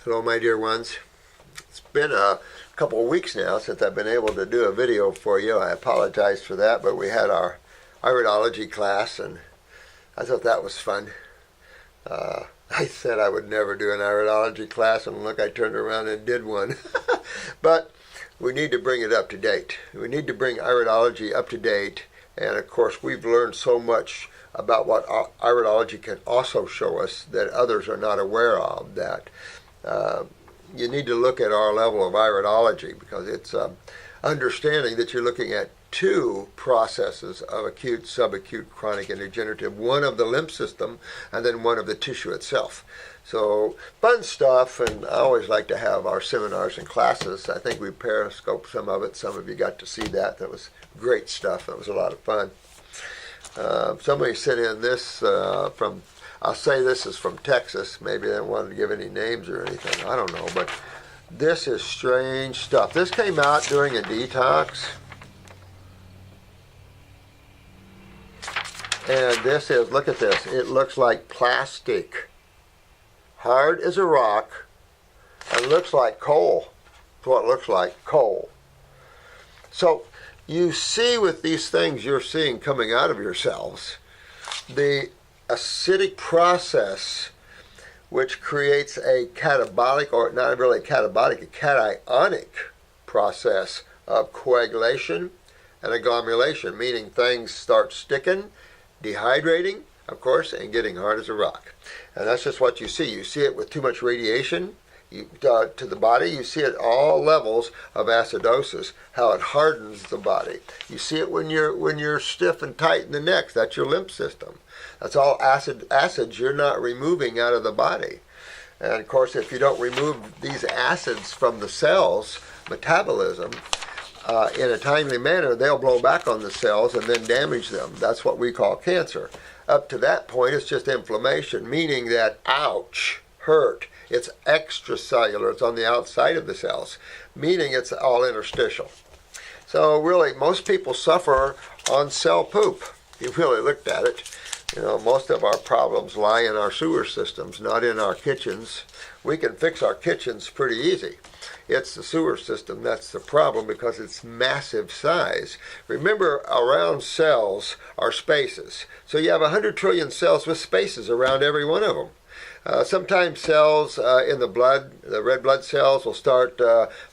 Hello, my dear ones. It's been a couple of weeks now since I've been able to do a video for you. I apologize for that, but we had our iridology class, and I thought that was fun. I said I would never do an iridology class, and look, I turned around and did one. But we need to bring it up to date. We need to bring iridology up to date, and of course, we've learned so much about what iridology can also show us that others are not aware of. That you need to look at our level of iridology, because it's understanding that you're looking at two processes of acute, subacute, chronic, and degenerative, one of the lymph system and then one of the tissue itself. So fun stuff, and I always like to have our seminars and classes. I think we periscoped some of it. Some of you got to see that. That was great stuff. That was a lot of fun. Somebody sent in this from, I'll say this is from Texas. Maybe they don't want to give any names or anything. I don't know, but this is strange stuff. This came out during a detox. And this is, look at this. It looks like plastic. Hard as a rock. And looks like coal. That's what it looks like, coal. So you see with these things you're seeing coming out of your cells, the acidic process which creates a catabolic, or not really catabolic, a cationic process of coagulation and agglomeration, meaning things start sticking, dehydrating, of course, and getting hard as a rock. And that's just what you see. You see it with too much radiation to the body. You see it at all levels of acidosis, how it hardens the body. You see it when you're stiff and tight in the neck. That's your lymph system. That's all acids you're not removing out of the body. And of course, if you don't remove these acids from the cells, metabolism, in a timely manner, they'll blow back on the cells and then damage them. That's what we call cancer. Up to that point, it's just inflammation, meaning that, ouch, hurt. It's extracellular. It's on the outside of the cells, meaning it's all interstitial. So really, most people suffer on cell poop. You really looked at it. You know, most of our problems lie in our sewer systems, not in our kitchens. We can fix our kitchens pretty easy. It's the sewer system that's the problem, because it's massive size. Remember, around cells are spaces. So you have 100 trillion cells with spaces around every one of them. Sometimes cells in the blood, the red blood cells, will start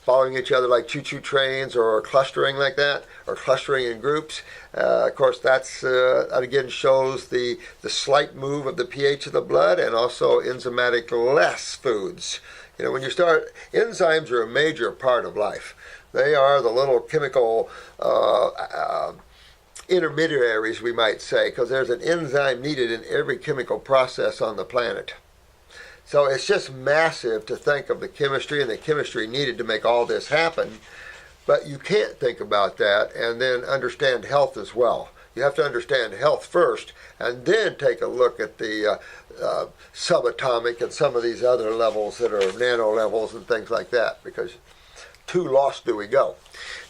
following each other like choo-choo trains, or clustering like that, or clustering in groups. Of course, that's again shows the slight move of the pH of the blood, and also enzymatic less foods. You know, when you start, enzymes are a major part of life. They are the little chemical intermediaries, we might say, because there's an enzyme needed in every chemical process on the planet. So it's just massive to think of the chemistry and the chemistry needed to make all this happen. But you can't think about that and then understand health as well. You have to understand health first, and then take a look at the subatomic and some of these other levels that are nano levels and things like that, because too lost do we go.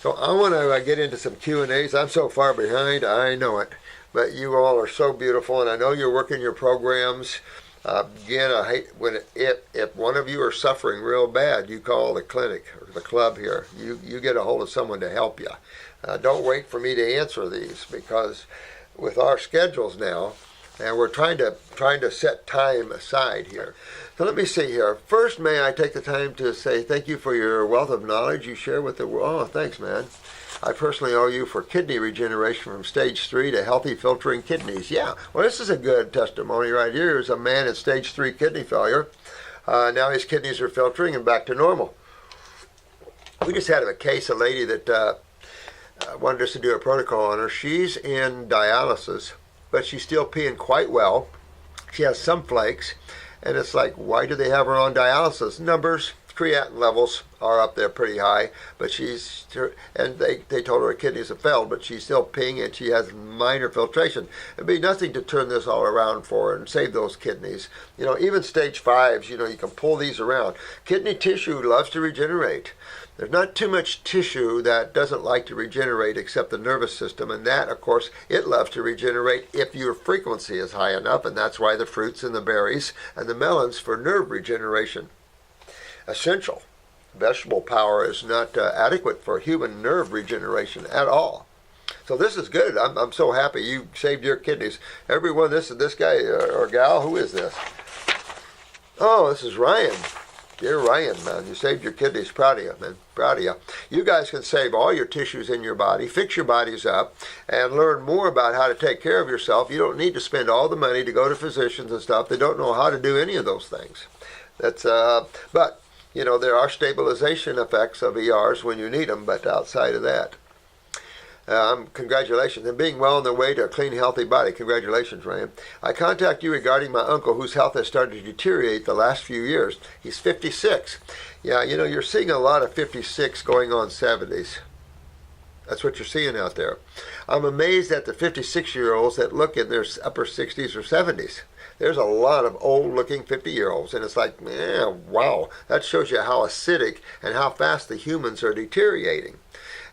So I want to get into some Q&As. I'm so far behind, I know it, but you all are so beautiful, and I know you're working your programs. Again, I hate when if one of you are suffering real bad, you call the clinic or the club here. You get a hold of someone to help you. Don't wait for me to answer these, because with our schedules now, and we're trying to set time aside here. So let me see here. First, may I take the time to say thank you for your wealth of knowledge you share with the world. Oh, thanks, man. I personally owe you for kidney regeneration from stage 3 to healthy filtering kidneys. Yeah, well, this is a good testimony right here. Here's a man in stage 3 kidney failure. Now his kidneys are filtering and back to normal. We just had a case, a lady that wanted us to do a protocol on her. She's in dialysis, but she's still peeing quite well. She has some flakes, and it's like, why do they have her on dialysis? Numbers. creatinine levels are up there pretty high, but and they told her kidneys have failed, but she's still peeing and she has minor filtration. It'd be nothing to turn this all around for her and save those kidneys. Even stage 5s, you can pull these around. Kidney tissue loves to regenerate. There's not too much tissue that doesn't like to regenerate except the nervous system, and that, of course, it loves to regenerate if your frequency is high enough, and that's why the fruits and the berries and the melons for nerve regeneration. Essential. Vegetable power is not adequate for human nerve regeneration at all. So this is good. I'm so happy you saved your kidneys. Everyone, this guy or gal, who is this? Oh, this is Ryan. Dear Ryan, man, you saved your kidneys. Proud of you, man. Proud of you. You guys can save all your tissues in your body, fix your bodies up, and learn more about how to take care of yourself. You don't need to spend all the money to go to physicians and stuff. They don't know how to do any of those things. But there are stabilization effects of ERs when you need them, but outside of that, congratulations. And being well on their way to a clean, healthy body. Congratulations, Ryan. I contact you regarding my uncle whose health has started to deteriorate the last few years. He's 56. Yeah, you're seeing a lot of 56 going on 70s. That's what you're seeing out there. I'm amazed at the 56-year-olds that look in their upper 60s or 70s. There's a lot of old-looking 50-year-olds, and it's like, wow, that shows you how acidic and how fast the humans are deteriorating.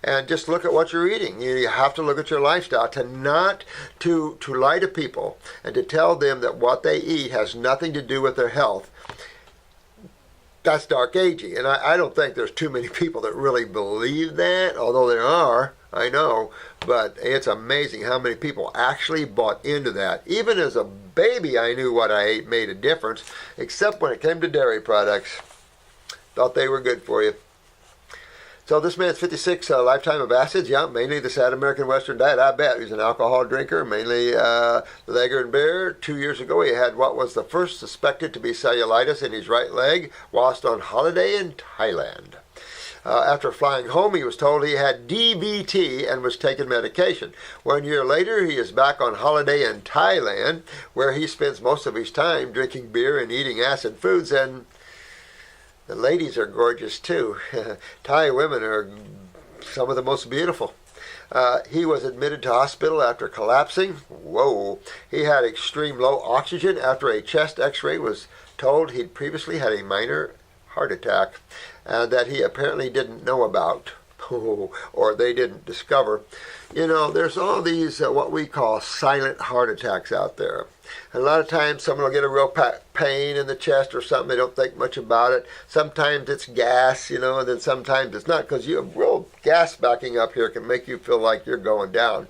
And just look at what you're eating. You have to look at your lifestyle to lie to people and to tell them that what they eat has nothing to do with their health. That's dark aging, and I don't think there's too many people that really believe that, although there are, I know, but it's amazing how many people actually bought into that. Even as a baby, I knew what I ate made a difference, except when it came to dairy products. Thought they were good for you. So this man's 56, lifetime of acids, yeah, mainly the sad American Western diet, I bet. He's an alcohol drinker, mainly Lager and beer. 2 years ago, he had what was the first suspected to be cellulitis in his right leg whilst on holiday in Thailand. After flying home, he was told he had DVT and was taking medication. 1 year later, he is back on holiday in Thailand, where he spends most of his time drinking beer and eating acid foods, and the ladies are gorgeous too. Thai women are some of the most beautiful. He was admitted to hospital after collapsing. Whoa. He had extreme low oxygen after a chest x-ray. Was told he'd previously had a minor heart attack that he apparently didn't know about or they didn't discover. There's all these what we call silent heart attacks out there. And a lot of times someone will get a real pain in the chest or something. They don't think much about it. Sometimes it's gas, and then sometimes it's not, because you have real gas backing up here can make you feel like you're going down.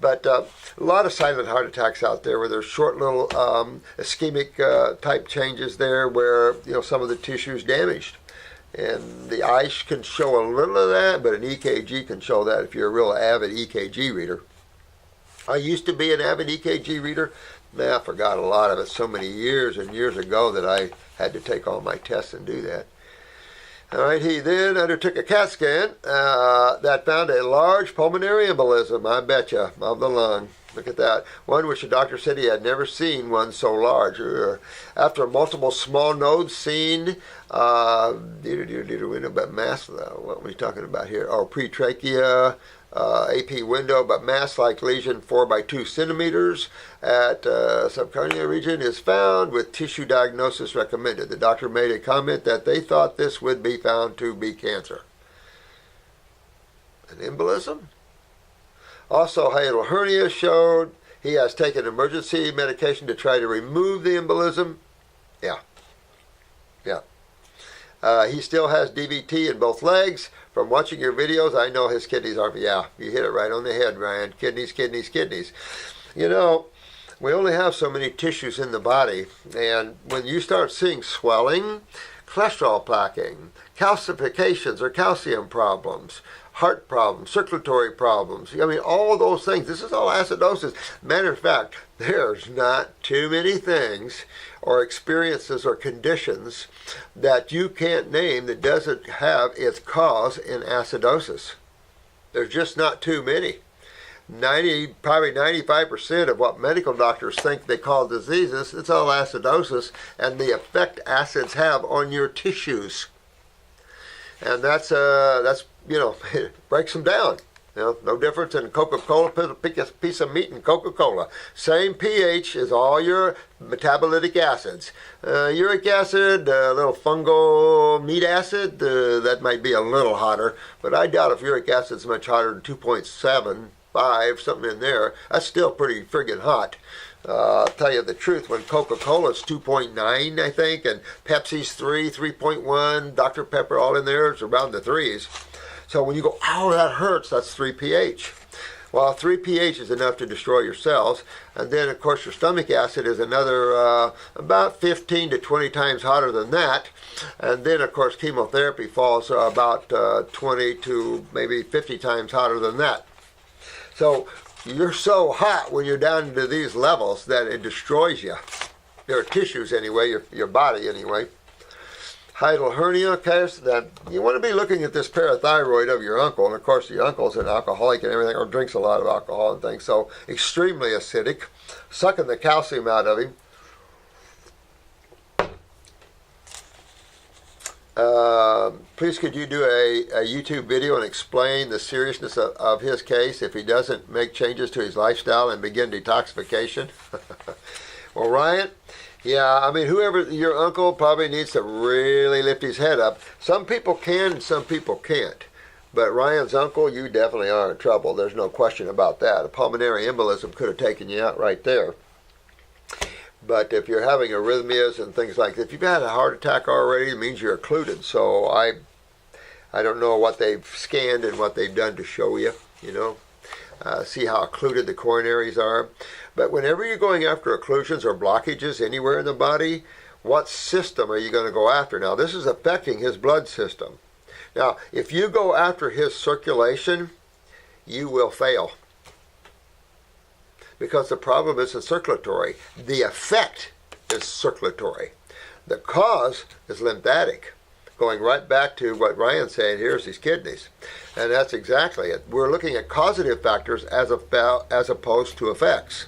But a lot of silent heart attacks out there where there's short little ischemic type changes there where some of the tissue is damaged. And the ice can show a little of that, but an EKG can show that if you're a real avid EKG reader. I used to be an avid EKG reader. Man, I forgot a lot of it so many years and years ago that I had to take all my tests and do that. All right, he then undertook a CAT scan that found a large pulmonary embolism, I betcha, of the lung. Look at that. One which the doctor said he had never seen one so large. After multiple small nodes seen, but mass, what are we talking about here? Oh, pretrachea, AP window, but mass-like lesion 4 by 2 centimeters at subcardiac region is found with tissue diagnosis recommended. The doctor made a comment that they thought this would be found to be cancer. An embolism? Also, hiatal hernia showed. He has taken emergency medication to try to remove the embolism. Yeah. He still has DVT in both legs. From watching your videos, I know his kidneys are, yeah, you hit it right on the head, Ryan. Kidneys. We only have so many tissues in the body, and when you start seeing swelling, cholesterol plaquing, calcifications or calcium problems, heart problems, circulatory problems, all of those things, this is all acidosis. Matter of fact, there's not too many things or experiences or conditions that you can't name that doesn't have its cause in acidosis. There's just not too many. Probably 95% of what medical doctors think they call diseases, it's all acidosis and the effect acids have on your tissues. and that's it breaks them down. No difference in Coca-Cola, piece of meat and Coca-Cola. Same pH as all your metabolitic acids. Uric acid, a little fungal meat acid, that might be a little hotter, but I doubt if uric acid is much hotter than 2.75, something in there. That's still pretty friggin' hot. I'll tell you the truth, when Coca-Cola's 2.9, I think, and Pepsi's 3.1, Dr. Pepper, all in there, it's around the 3s. So when you go, ow, that hurts, that's 3 pH. Well, 3 pH is enough to destroy your cells. And then, of course, your stomach acid is another about 15 to 20 times hotter than that. And then, of course, chemotherapy falls about 20 to maybe 50 times hotter than that. So you're so hot when you're down into these levels that it destroys you. Your tissues anyway, your body anyway. Hiatal hernia, okay, so that you want to be looking at this parathyroid of your uncle, and of course the uncle's an alcoholic and everything, or drinks a lot of alcohol and things, so extremely acidic, sucking the calcium out of him. Please could you do a YouTube video and explain the seriousness of his case if he doesn't make changes to his lifestyle and begin detoxification? Well, Ryan, yeah, I mean, whoever, your uncle probably needs to really lift his head up. Some people can and some people can't. But Ryan's uncle, you definitely are in trouble. There's no question about that. A pulmonary embolism could have taken you out right there. But if you're having arrhythmias and things like that, if you've had a heart attack already, it means you're occluded. So I don't know what they've scanned and what they've done to show you, see how occluded the coronaries are. But whenever you're going after occlusions or blockages anywhere in the body, what system are you going to go after? Now, this is affecting his blood system. Now, if you go after his circulation, you will fail. Because the problem isn't circulatory. The effect is circulatory. The cause is lymphatic. Going right back to what Ryan's saying, here's his kidneys. And that's exactly it. We're looking at causative factors as opposed to effects.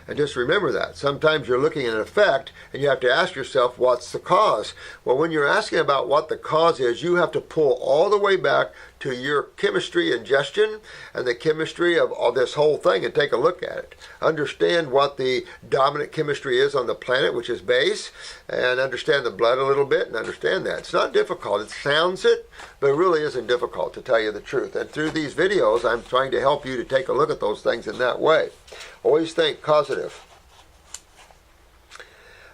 And just remember that. Sometimes you're looking at an effect and you have to ask yourself, what's the cause? Well, when you're asking about what the cause is, you have to pull all the way back to your chemistry ingestion and the chemistry of all this whole thing and take a look at it. Understand what the dominant chemistry is on the planet, which is base, and understand the blood a little bit and understand that. It's not difficult. It sounds it, but it really isn't difficult, to tell you the truth. And through these videos, I'm trying to help you to take a look at those things in that way. Always think causative.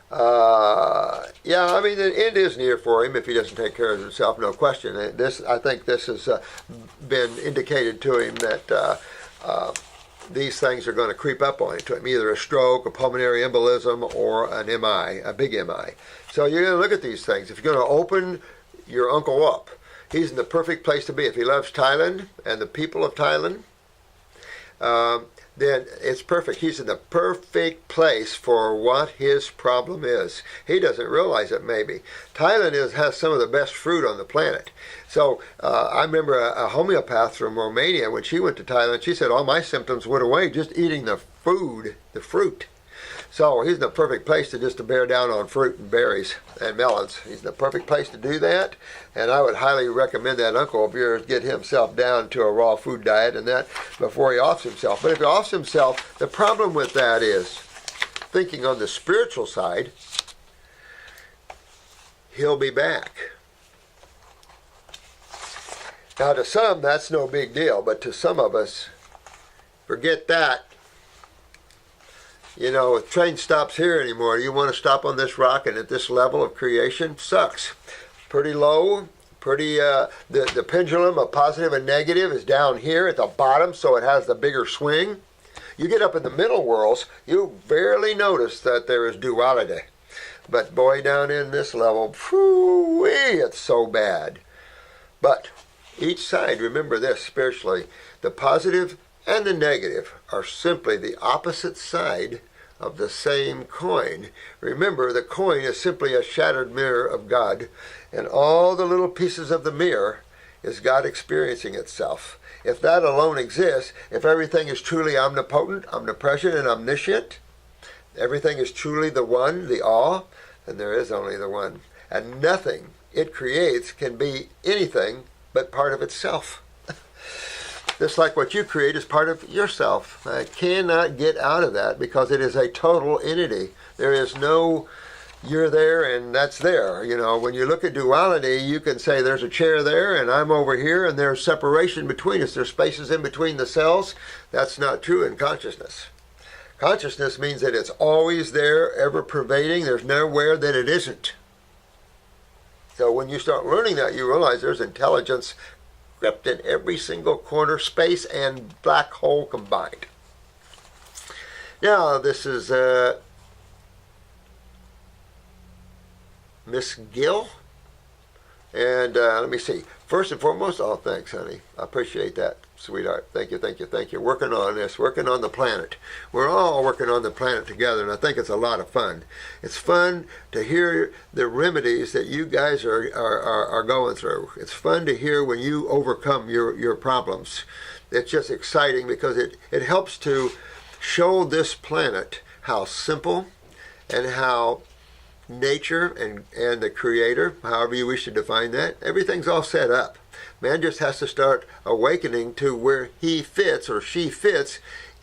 Yeah, I mean, the end is near for him if he doesn't take care of himself, no question. I think this has been indicated to him that these things are going to creep up on him, either a stroke, a pulmonary embolism, or an MI, a big MI. So you're going to look at these things. If you're going to open your uncle up, he's in the perfect place to be. If he loves Thailand and the people of Thailand, then it's perfect. He's in the perfect place for what his problem is. He doesn't realize it, maybe. Thailand has some of the best fruit on the planet. So I remember a homeopath from Romania, when she went to Thailand, she said all my symptoms went away just eating the food, the fruit. So he's in the perfect place to bear down on fruit and berries and melons. He's in the perfect place to do that. And I would highly recommend that uncle of yours get himself down to a raw food diet and that before he offs himself. But if he offs himself, the problem with that is, thinking on the spiritual side, he'll be back. Now to some, that's no big deal. But to some of us, forget that. You know, if train stops here anymore, you want to stop on this rock and at this level of creation, sucks. Pretty low, the pendulum of positive and negative is down here at the bottom, so it has the bigger swing. You get up in the middle worlds, you barely notice that there is duality. But boy, down in this level, whoo-wee, it's so bad. But each side, remember this spiritually, the positive and the negative are simply the opposite side of the same coin. Remember, the coin is simply a shattered mirror of God, and all the little pieces of the mirror is God experiencing itself. If that alone exists, if everything is truly omnipotent, omnipresent, and omniscient, everything is truly the one, the all, then there is only the one. And nothing it creates can be anything but part of itself. Just like what you create is part of yourself. I cannot get out of that because it is a total entity. There is no you're there and that's there. You know, when you look at duality, you can say there's a chair there and I'm over here and there's separation between us. There's spaces in between the cells. That's not true in consciousness. Consciousness means that it's always there, ever pervading. There's nowhere that it isn't. So when you start learning that, you realize there's intelligence gripped in every single corner, space and black hole combined. Now, this is Miss Gill. And let me see. First and foremost, oh, thanks, honey. I appreciate that, sweetheart. Thank you, thank you, thank you. Working on this, working on the planet. We're all working on the planet together, and I think it's a lot of fun. It's fun to hear the remedies that you guys are going through. It's fun to hear when you overcome your problems. It's just exciting because it helps to show this planet how simple and how nature and the creator, however you wish to define that, everything's all set up. Man just has to start awakening to where he fits or she fits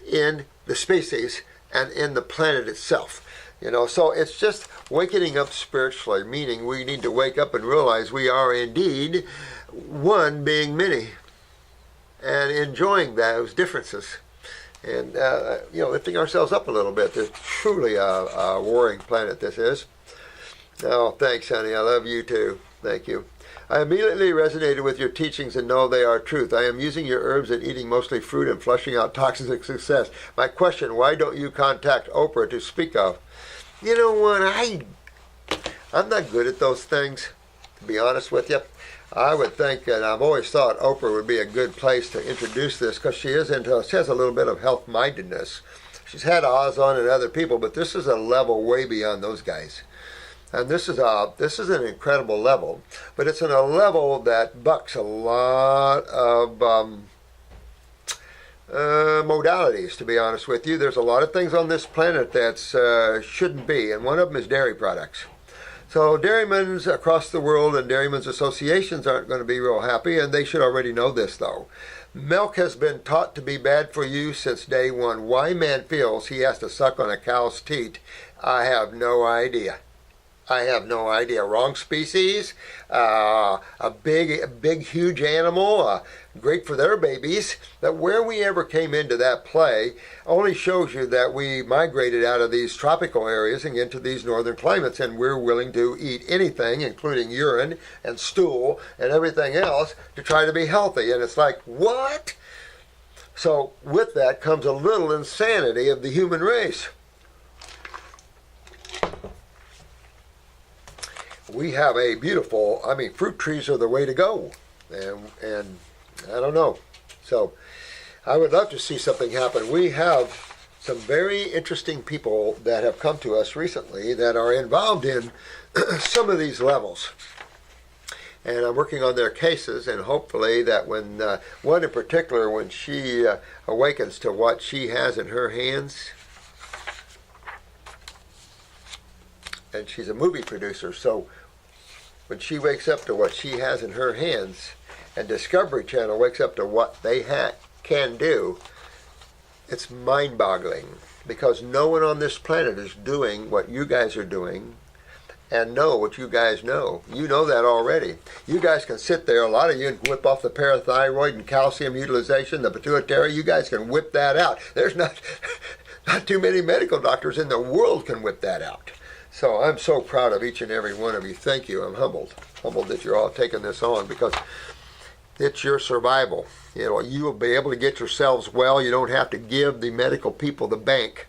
in the species and in the planet itself. You know, so it's just waking up spiritually, meaning we need to wake up and realize we are indeed one being many and enjoying those differences. And, you know, lifting ourselves up a little bit. There's truly a warring planet, this is. Oh, thanks, honey. I love you too. Thank you. I immediately resonated with your teachings and know they are truth. I am using your herbs and eating mostly fruit and flushing out toxins with success. My question, why don't you contact Oprah to speak of? You know what? I'm not good at those things, to be honest with you. I would think, and I've always thought Oprah would be a good place to introduce this because she has a little bit of health-mindedness. She's had Oz on and other people, but this is a level way beyond those guys. And this is an incredible level, but it's in a level that bucks a lot of modalities, to be honest with you. There's a lot of things on this planet that shouldn't be, and one of them is dairy products. So dairymen's across the world and dairymen's associations aren't going to be real happy, and they should already know this, though. Milk has been taught to be bad for you since day one. Why man feels he has to suck on a cow's teat, I have no idea. I have no idea. Wrong species, a big, huge animal, great for their babies. That where we ever came into that play only shows you that we migrated out of these tropical areas and into these northern climates, and we're willing to eat anything, including urine and stool and everything else, to try to be healthy. And it's like, what? So with that comes a little insanity of the human race. We have a beautiful, fruit trees are the way to go. And I don't know. So I would love to see something happen. We have some very interesting people that have come to us recently that are involved in some of these levels. And I'm working on their cases, and hopefully that when, one in particular, when she awakens to what she has in her hands, and she's a movie producer, so when she wakes up to what she has in her hands, and Discovery Channel wakes up to what they can do, it's mind-boggling, because no one on this planet is doing what you guys are doing and know what you guys know. You know that already. You guys can sit there, a lot of you can whip off the parathyroid and calcium utilization, the pituitary, you guys can whip that out. There's not too many medical doctors in the world can whip that out. So I'm so proud of each and every one of you. Thank you. I'm humbled that you're all taking this on, because it's your survival. You know, you will be able to get yourselves well. You don't have to give the medical people the bank,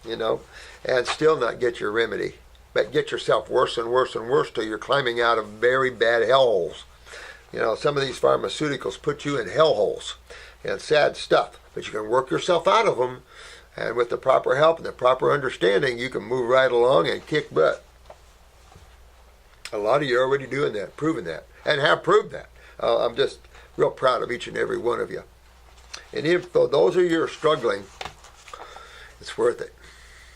you know, and still not get your remedy. But get yourself worse and worse and worse till you're climbing out of very bad hellholes. You know, some of these pharmaceuticals put you in hellholes and sad stuff, but you can work yourself out of them. And with the proper help and the proper understanding, you can move right along and kick butt. A lot of you are already doing that, proving that, and have proved that. I'm just real proud of each and every one of you. And if those of you are struggling, it's worth it.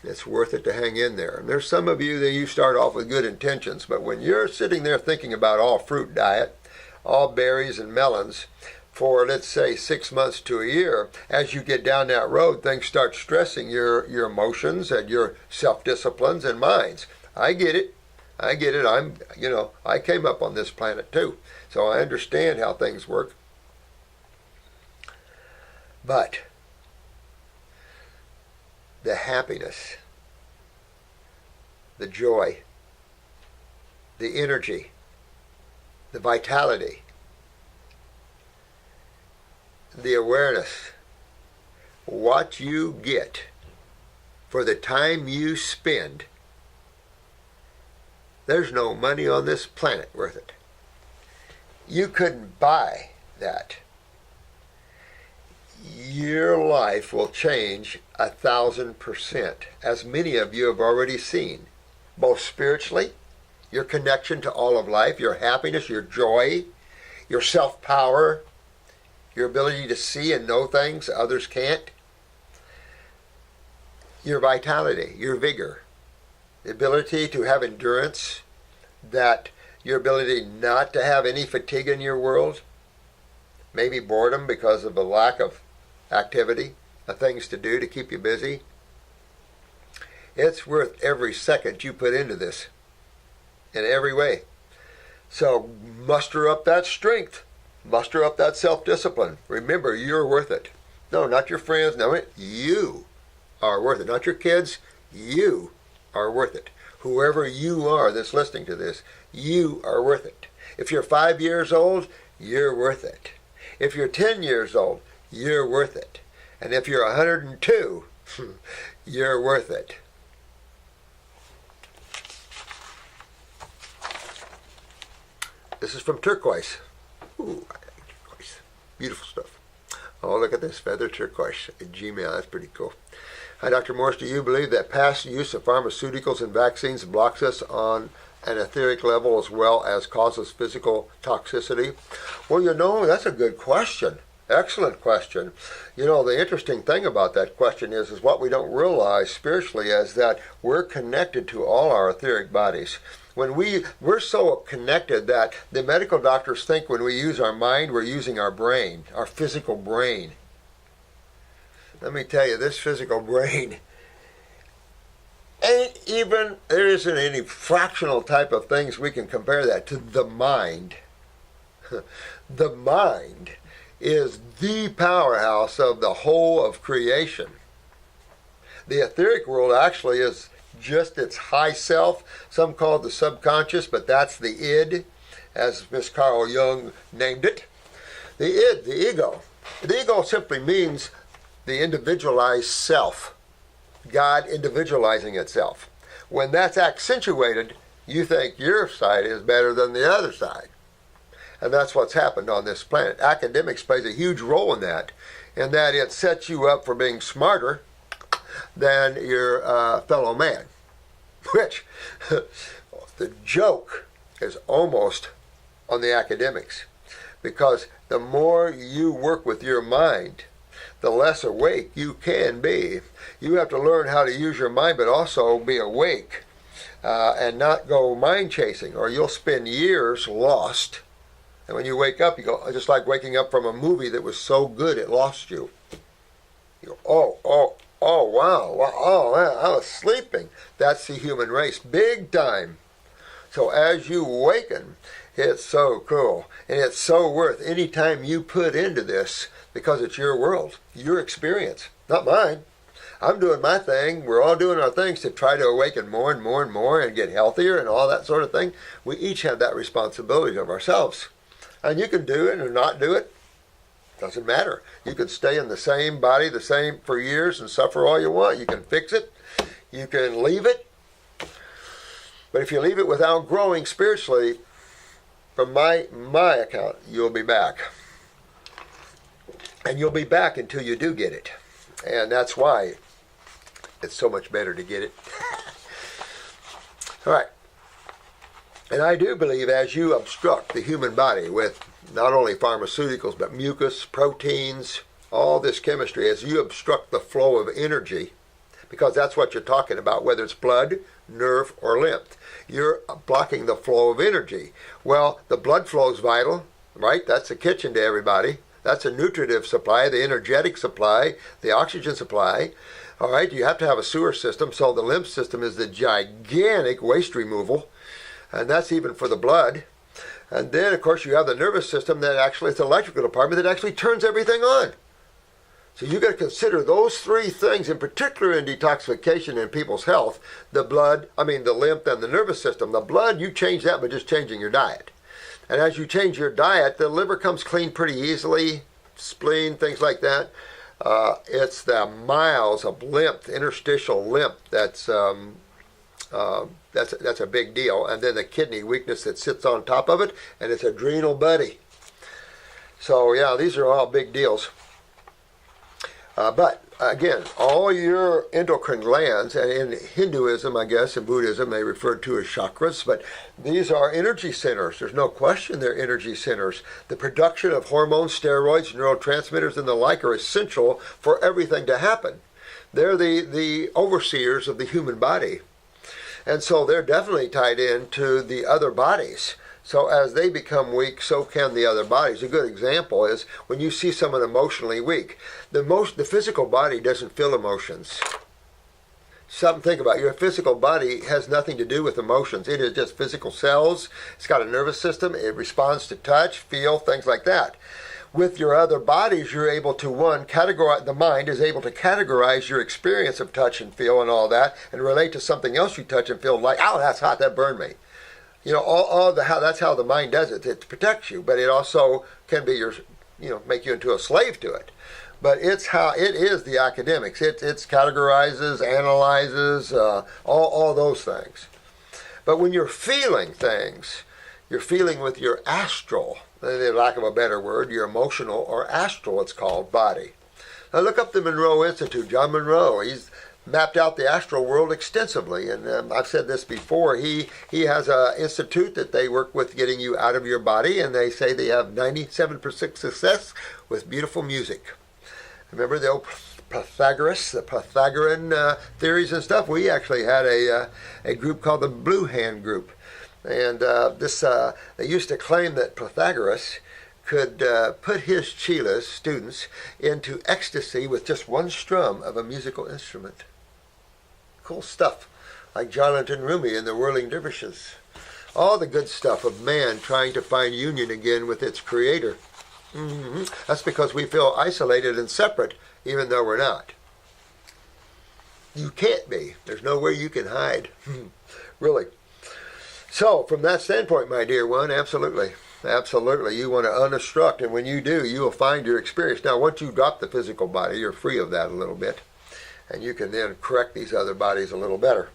It's worth it to hang in there. And there's some of you that you start off with good intentions, but when you're sitting there thinking about all fruit diet, all berries and melons, for let's say 6 months to a year, as you get down that road, things start stressing your emotions and your self-disciplines and minds. I get it. I get it. I came up on this planet too, so I understand how things work. But the happiness, the joy, the energy, the vitality, the awareness, what you get for the time you spend, there's no money on this planet worth it. You couldn't buy that. Your life will change 1,000%, as many of you have already seen, both spiritually, your connection to all of life, your happiness, your joy, your self-power, your ability to see and know things others can't, your vitality, your vigor, the ability to have endurance, that your ability not to have any fatigue in your world, maybe boredom because of a lack of activity, of things to do to keep you busy. It's worth every second you put into this in every way. So muster up that strength. Muster up that self-discipline. Remember, you're worth it. No, not your friends. No, you are worth it. Not your kids. You are worth it. Whoever you are that's listening to this, you are worth it. If you're 5 years old, you're worth it. If you're 10 years old, you're worth it. And if you're 102, you're worth it. This is from turquoise. Ooh, I like turquoise. Beautiful stuff. Oh, look at this feather turquoise. Gmail, that's pretty cool. Hi, Dr. Morse. Do you believe that past use of pharmaceuticals and vaccines blocks us on an etheric level as well as causes physical toxicity? Well, that's a good question. Excellent question. The interesting thing about that question is what we don't realize spiritually is that we're connected to all our etheric bodies. When we're so connected that the medical doctors think when we use our mind, we're using our brain, our physical brain. Let me tell you, this physical brain there isn't any fractional type of things we can compare that to the mind. The mind is the powerhouse of the whole of creation. The etheric world actually is just its high self. Some call it the subconscious, but that's the id, as Miss Carl Jung named it. The id, the ego. The ego simply means the individualized self. God individualizing itself. When that's accentuated, you think your side is better than the other side. And that's what's happened on this planet. Academics plays a huge role in that it sets you up for being smarter than your fellow man. Which, the joke is almost on the academics. Because the more you work with your mind, the less awake you can be. You have to learn how to use your mind, but also be awake and not go mind chasing, or you'll spend years lost. And when you wake up, you go, just like waking up from a movie that was so good it lost you. You go, wow, I was sleeping. That's the human race, big time. So as you awaken, it's so cool. And it's so worth any time you put into this, because it's your world, your experience, not mine. I'm doing my thing. We're all doing our things to try to awaken more and more and more and get healthier and all that sort of thing. We each have that responsibility of ourselves. And you can do it or not do it. Doesn't matter. You can stay in the same body, the same for years and suffer all you want. You can fix it. You can leave it. But if you leave it without growing spiritually, from my account, you'll be back. And you'll be back until you do get it. And that's why it's so much better to get it. All right. And I do believe as you obstruct the human body with not only pharmaceuticals, but mucus, proteins, all this chemistry, as you obstruct the flow of energy, because that's what you're talking about, whether it's blood, nerve, or lymph. You're blocking the flow of energy. Well, the blood flow is vital, right? That's the kitchen to everybody. That's a nutritive supply, the energetic supply, the oxygen supply. All right, you have to have a sewer system, so the lymph system is the gigantic waste removal, and that's even for the blood. And then, of course, you have the nervous system that actually, it's the electrical department that actually turns everything on. So you got to consider those three things, in particular in detoxification in people's health, the lymph and the nervous system. The blood, you change that by just changing your diet. And as you change your diet, the liver comes clean pretty easily, spleen, things like that. It's the miles of lymph, interstitial lymph, that's a big deal. And then the kidney weakness that sits on top of it, and it's adrenal buddy. So yeah, these are all big deals. But again, all your endocrine glands, and in Hinduism, I guess, and Buddhism, they refer to as chakras, but these are energy centers. There's no question they're energy centers. The production of hormones, steroids, neurotransmitters, and the like are essential for everything to happen. They're the overseers of the human body. And so they're definitely tied into the other bodies. So as they become weak, so can the other bodies. A good example is when you see someone emotionally weak. The physical body doesn't feel emotions. Something to think about. Your physical body has nothing to do with emotions. It is just physical cells. It's got a nervous system. It responds to touch, feel, things like that. With your other bodies, you're able to, categorize, the mind is able to categorize your experience of touch and feel and all that, and relate to something else you touch and feel, like, oh, that's hot, that burned me. You know, that's how the mind does it. It protects you, but it also can be make you into a slave to it. But it is the academics. It categorizes, analyzes, all those things. But when you're feeling things, you're feeling with your astral, for lack of a better word, your emotional or astral, it's called, body. Now look up the Monroe Institute. John Monroe, he's mapped out the astral world extensively, and I've said this before. He has an institute that they work with getting you out of your body, and they say they have 97% success with beautiful music. Remember the old the Pythagorean theories and stuff? We actually had a group called the Blue Hand Group, and they used to claim that Pythagoras could put his chelas, students, into ecstasy with just one strum of a musical instrument. Cool stuff, like Jonathan Rumi and the Whirling Dervishes. All the good stuff of man trying to find union again with its creator. That's because we feel isolated and separate, even though we're not. You can't be. There's nowhere you can hide. Really. So, from that standpoint, my dear one, absolutely. Absolutely. You want to unobstruct, and when you do, you will find your experience. Now, once you drop the physical body, you're free of that a little bit, and you can then correct these other bodies a little better.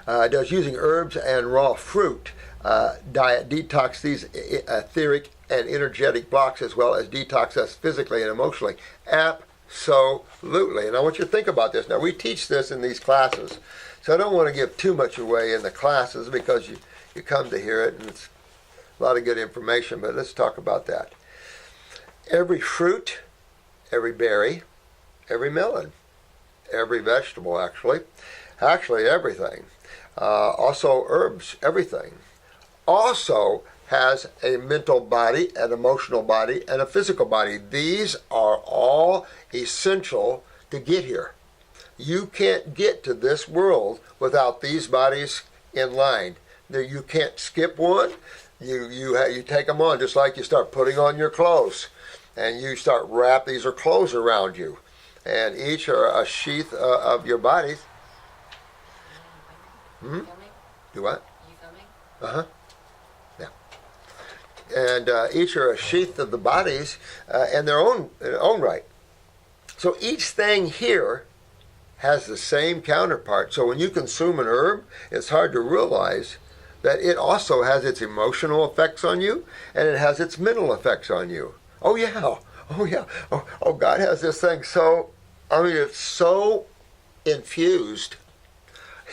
Does using herbs and raw fruit diet detox these etheric and energetic blocks as well as detox us physically and emotionally? Absolutely. And I want you to think about this. Now, we teach this in these classes, so I don't want to give too much away in the classes because you come to hear it, and it's a lot of good information, but let's talk about that. Every fruit, every berry, every melon, every vegetable, actually everything. Also herbs, everything. Also has a mental body, an emotional body, and a physical body. These are all essential to get here. You can't get to this world without these bodies in line. You can't skip one. You take them on, just like you start putting on your clothes, and you start wrap. These are clothes around you, and each are a sheath of your bodies. Filming? Do what? You filming? Yeah. And each are a sheath of the bodies in their own right. So each thing here has the same counterpart. So when you consume an herb, it's hard to realize that it also has its emotional effects on you, and it has its mental effects on you. Oh yeah. Oh, God has this thing so, it's so infused.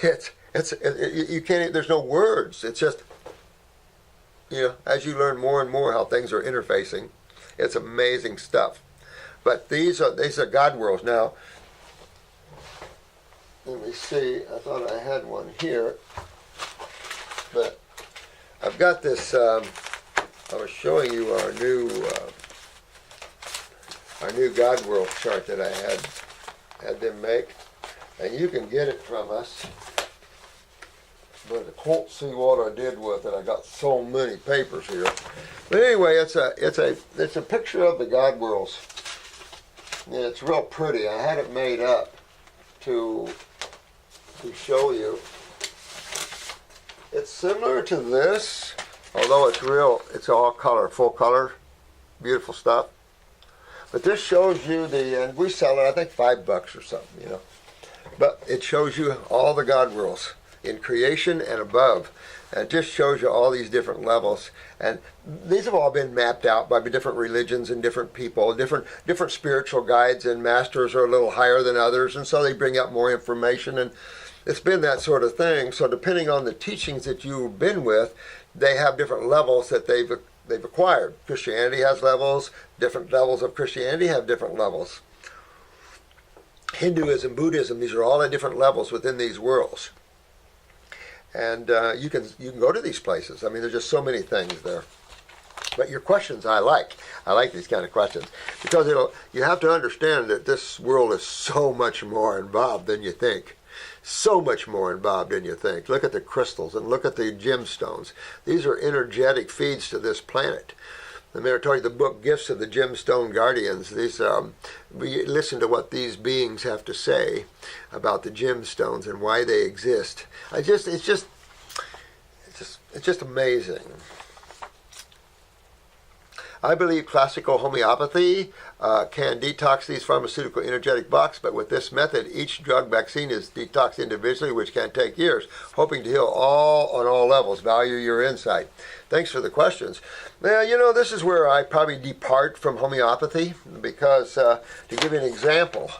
You can't. There's no words. It's just, as you learn more and more how things are interfacing, it's amazing stuff. But these are God worlds. Now, let me see, I thought I had one here, but I've got this, I was showing you our new God World chart that I had them make, and you can get it from us, but I can't see what I did with it. I got so many papers here. But anyway, it's a picture of the God Worlds. And it's real pretty. I had it made up to show you. It's similar to this, although it's all color, full color, beautiful stuff. But this shows you and we sell it, I think, $5 or something, you know. But it shows you all the God Worlds in creation and above. And it just shows you all these different levels. And these have all been mapped out by different religions and different people. Different spiritual guides and masters are a little higher than others, and so they bring out more information. And it's been that sort of thing. So depending on the teachings that you've been with, they have different levels that they've acquired. Christianity has levels. Different levels of Christianity have different levels. Hinduism, Buddhism, these are all at different levels within these worlds. And you can go to these places. I mean, there's just so many things there. But your questions, I like these kind of questions, because you have to understand that this world is so much more involved than you think. So much more involved than you think. Look at the crystals and look at the gemstones. These are energetic feeds to this planet. I mean, I told you the book Gifts of the Gemstone Guardians. These we listen to what these beings have to say about the gemstones and why they exist. It's just amazing. I believe classical homeopathy can detox these pharmaceutical energetic blocks, but with this method, each drug vaccine is detoxed individually, which can take years. Hoping to heal on all levels. Value your insight. Thanks for the questions. Now, you know, this is where I probably depart from homeopathy, because to give you an example,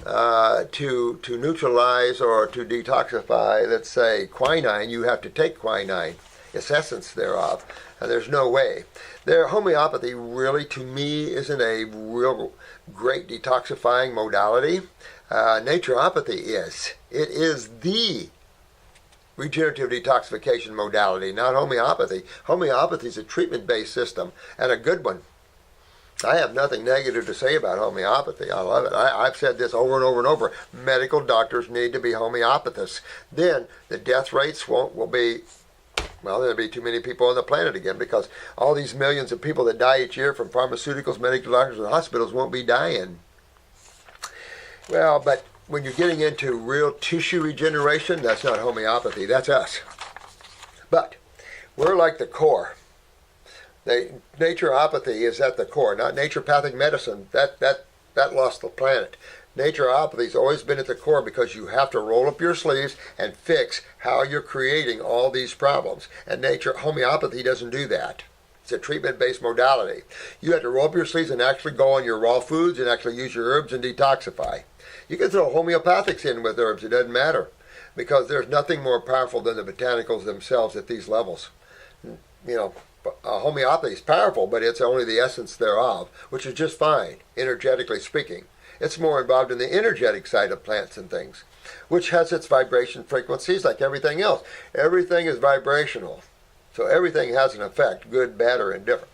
to neutralize or to detoxify, let's say, quinine, you have to take quinine, its essence thereof, and there's no way. Homeopathy really, to me, isn't a real great detoxifying modality. Naturopathy is. It is the regenerative detoxification modality, not homeopathy. Homeopathy is a treatment-based system, and a good one. I have nothing negative to say about homeopathy. I love it. I've said this over and over and over. Medical doctors need to be homeopathists. Then the death rates will be, well, there'll be too many people on the planet again, because all these millions of people that die each year from pharmaceuticals, medical doctors, and hospitals won't be dying. Well, but when you're getting into real tissue regeneration, that's not homeopathy, that's us. But we're like the core. Naturopathy is at the core, not naturopathic medicine. That lost the planet. Naturopathy's always been at the core, because you have to roll up your sleeves and fix how you're creating all these problems. And homeopathy doesn't do that. It's a treatment-based modality. You have to roll up your sleeves and actually go on your raw foods and actually use your herbs and detoxify. You can throw homeopathics in with herbs, it doesn't matter, because there's nothing more powerful than the botanicals themselves at these levels. You know, homeopathy is powerful, but it's only the essence thereof, which is just fine, energetically speaking. It's more involved in the energetic side of plants and things, which has its vibration frequencies like everything else. Everything is vibrational, so everything has an effect, good, bad, or indifferent.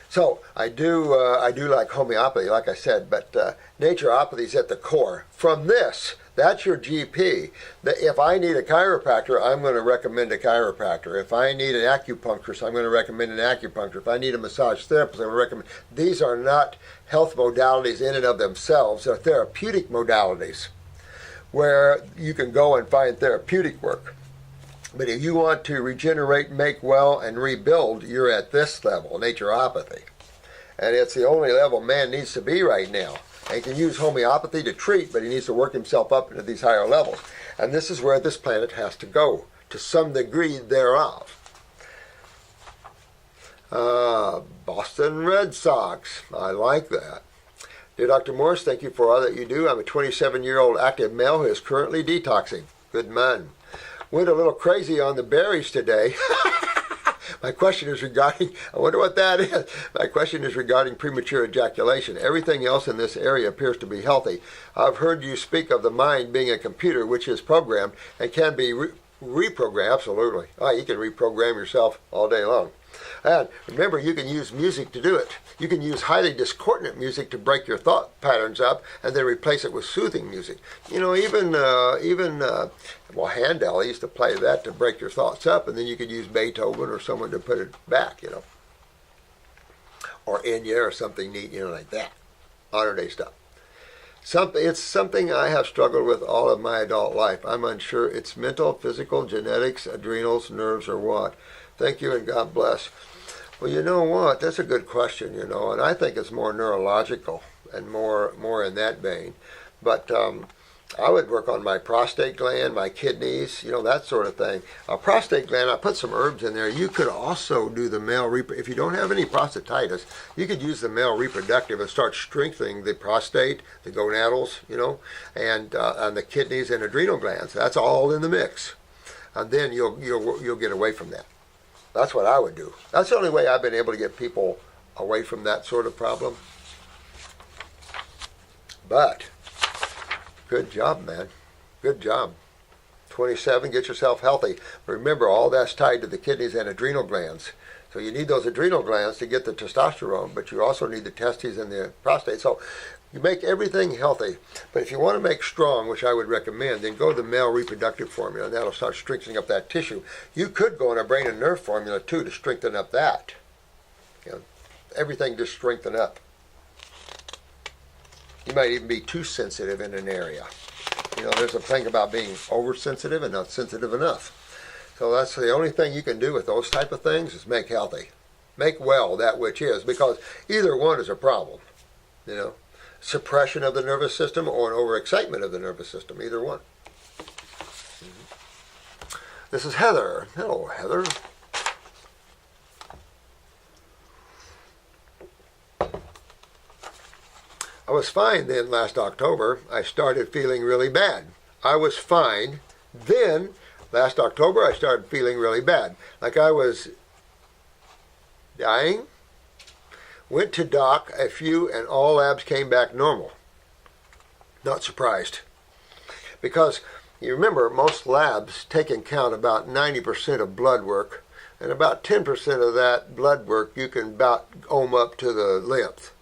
So I do like homeopathy, like I said, but naturopathy is at the core. From this, that's your GP. If I need a chiropractor, I'm going to recommend a chiropractor. If I need an acupuncturist, I'm going to recommend an acupuncturist. If I need a massage therapist, I'm going to recommend. These are not health modalities in and of themselves. They're therapeutic modalities where you can go and find therapeutic work. But if you want to regenerate, make well, and rebuild, you're at this level, naturopathy. And it's the only level man needs to be right now. And he can use homeopathy to treat, but he needs to work himself up into these higher levels. And this is where this planet has to go, to some degree thereof. Boston Red Sox. I like that. Dear Dr. Morris, thank you for all that you do. I'm a 27-year-old active male who is currently detoxing. Good man. Went a little crazy on the berries today. My question is regarding, I wonder what that is. My question is regarding premature ejaculation. Everything else in this area appears to be healthy. I've heard you speak of the mind being a computer which is programmed and can be reprogrammed. Absolutely. Oh, you can reprogram yourself all day long. And remember, you can use music to do it. You can use highly discordant music to break your thought patterns up and then replace it with soothing music. You know, even Handel used to play that to break your thoughts up, and then you could use Beethoven or someone to put it back, you know. Or Enya or something neat, you know, like that. Modern day stuff. It's something I have struggled with all of my adult life. I'm unsure it's mental, physical, genetics, adrenals, nerves, or what. Thank you and God bless. Well, you know what? That's a good question, you know, and I think it's more neurological and more in that vein. But I would work on my prostate gland, my kidneys, you know, that sort of thing. Prostate gland, I put some herbs in there. You could also do the male, if you don't have any prostatitis, you could use the male reproductive and start strengthening the prostate, the gonadals, you know, and the kidneys and adrenal glands. That's all in the mix. And then you'll get away from that. That's what I would do. That's the only way I've been able to get people away from that sort of problem. But good job, man. Good job. 27, get yourself healthy. Remember, all that's tied to the kidneys and adrenal glands. So you need those adrenal glands to get the testosterone, but you also need the testes and the prostate. So you make everything healthy. But if you want to make strong, which I would recommend, then go to the male reproductive formula, and that'll start strengthening up that tissue. You could go on a brain and nerve formula, too, to strengthen up that. You know, everything just strengthen up. You might even be too sensitive in an area. You know, there's a thing about being oversensitive and not sensitive enough. So that's the only thing you can do with those type of things is make healthy. Make well that which is, because either one is a problem. You know, suppression of the nervous system or an overexcitement of the nervous system, either one. This is Heather. Hello, Heather. I was fine then last October. I started feeling really bad. I was fine. Then, last October, I started feeling really bad. Like I was dying. Went to doc a few and all labs came back normal. Not surprised. Because you remember most labs take in count about 90% of blood work. And about 10% of that blood work you can about ohm up to the lymph.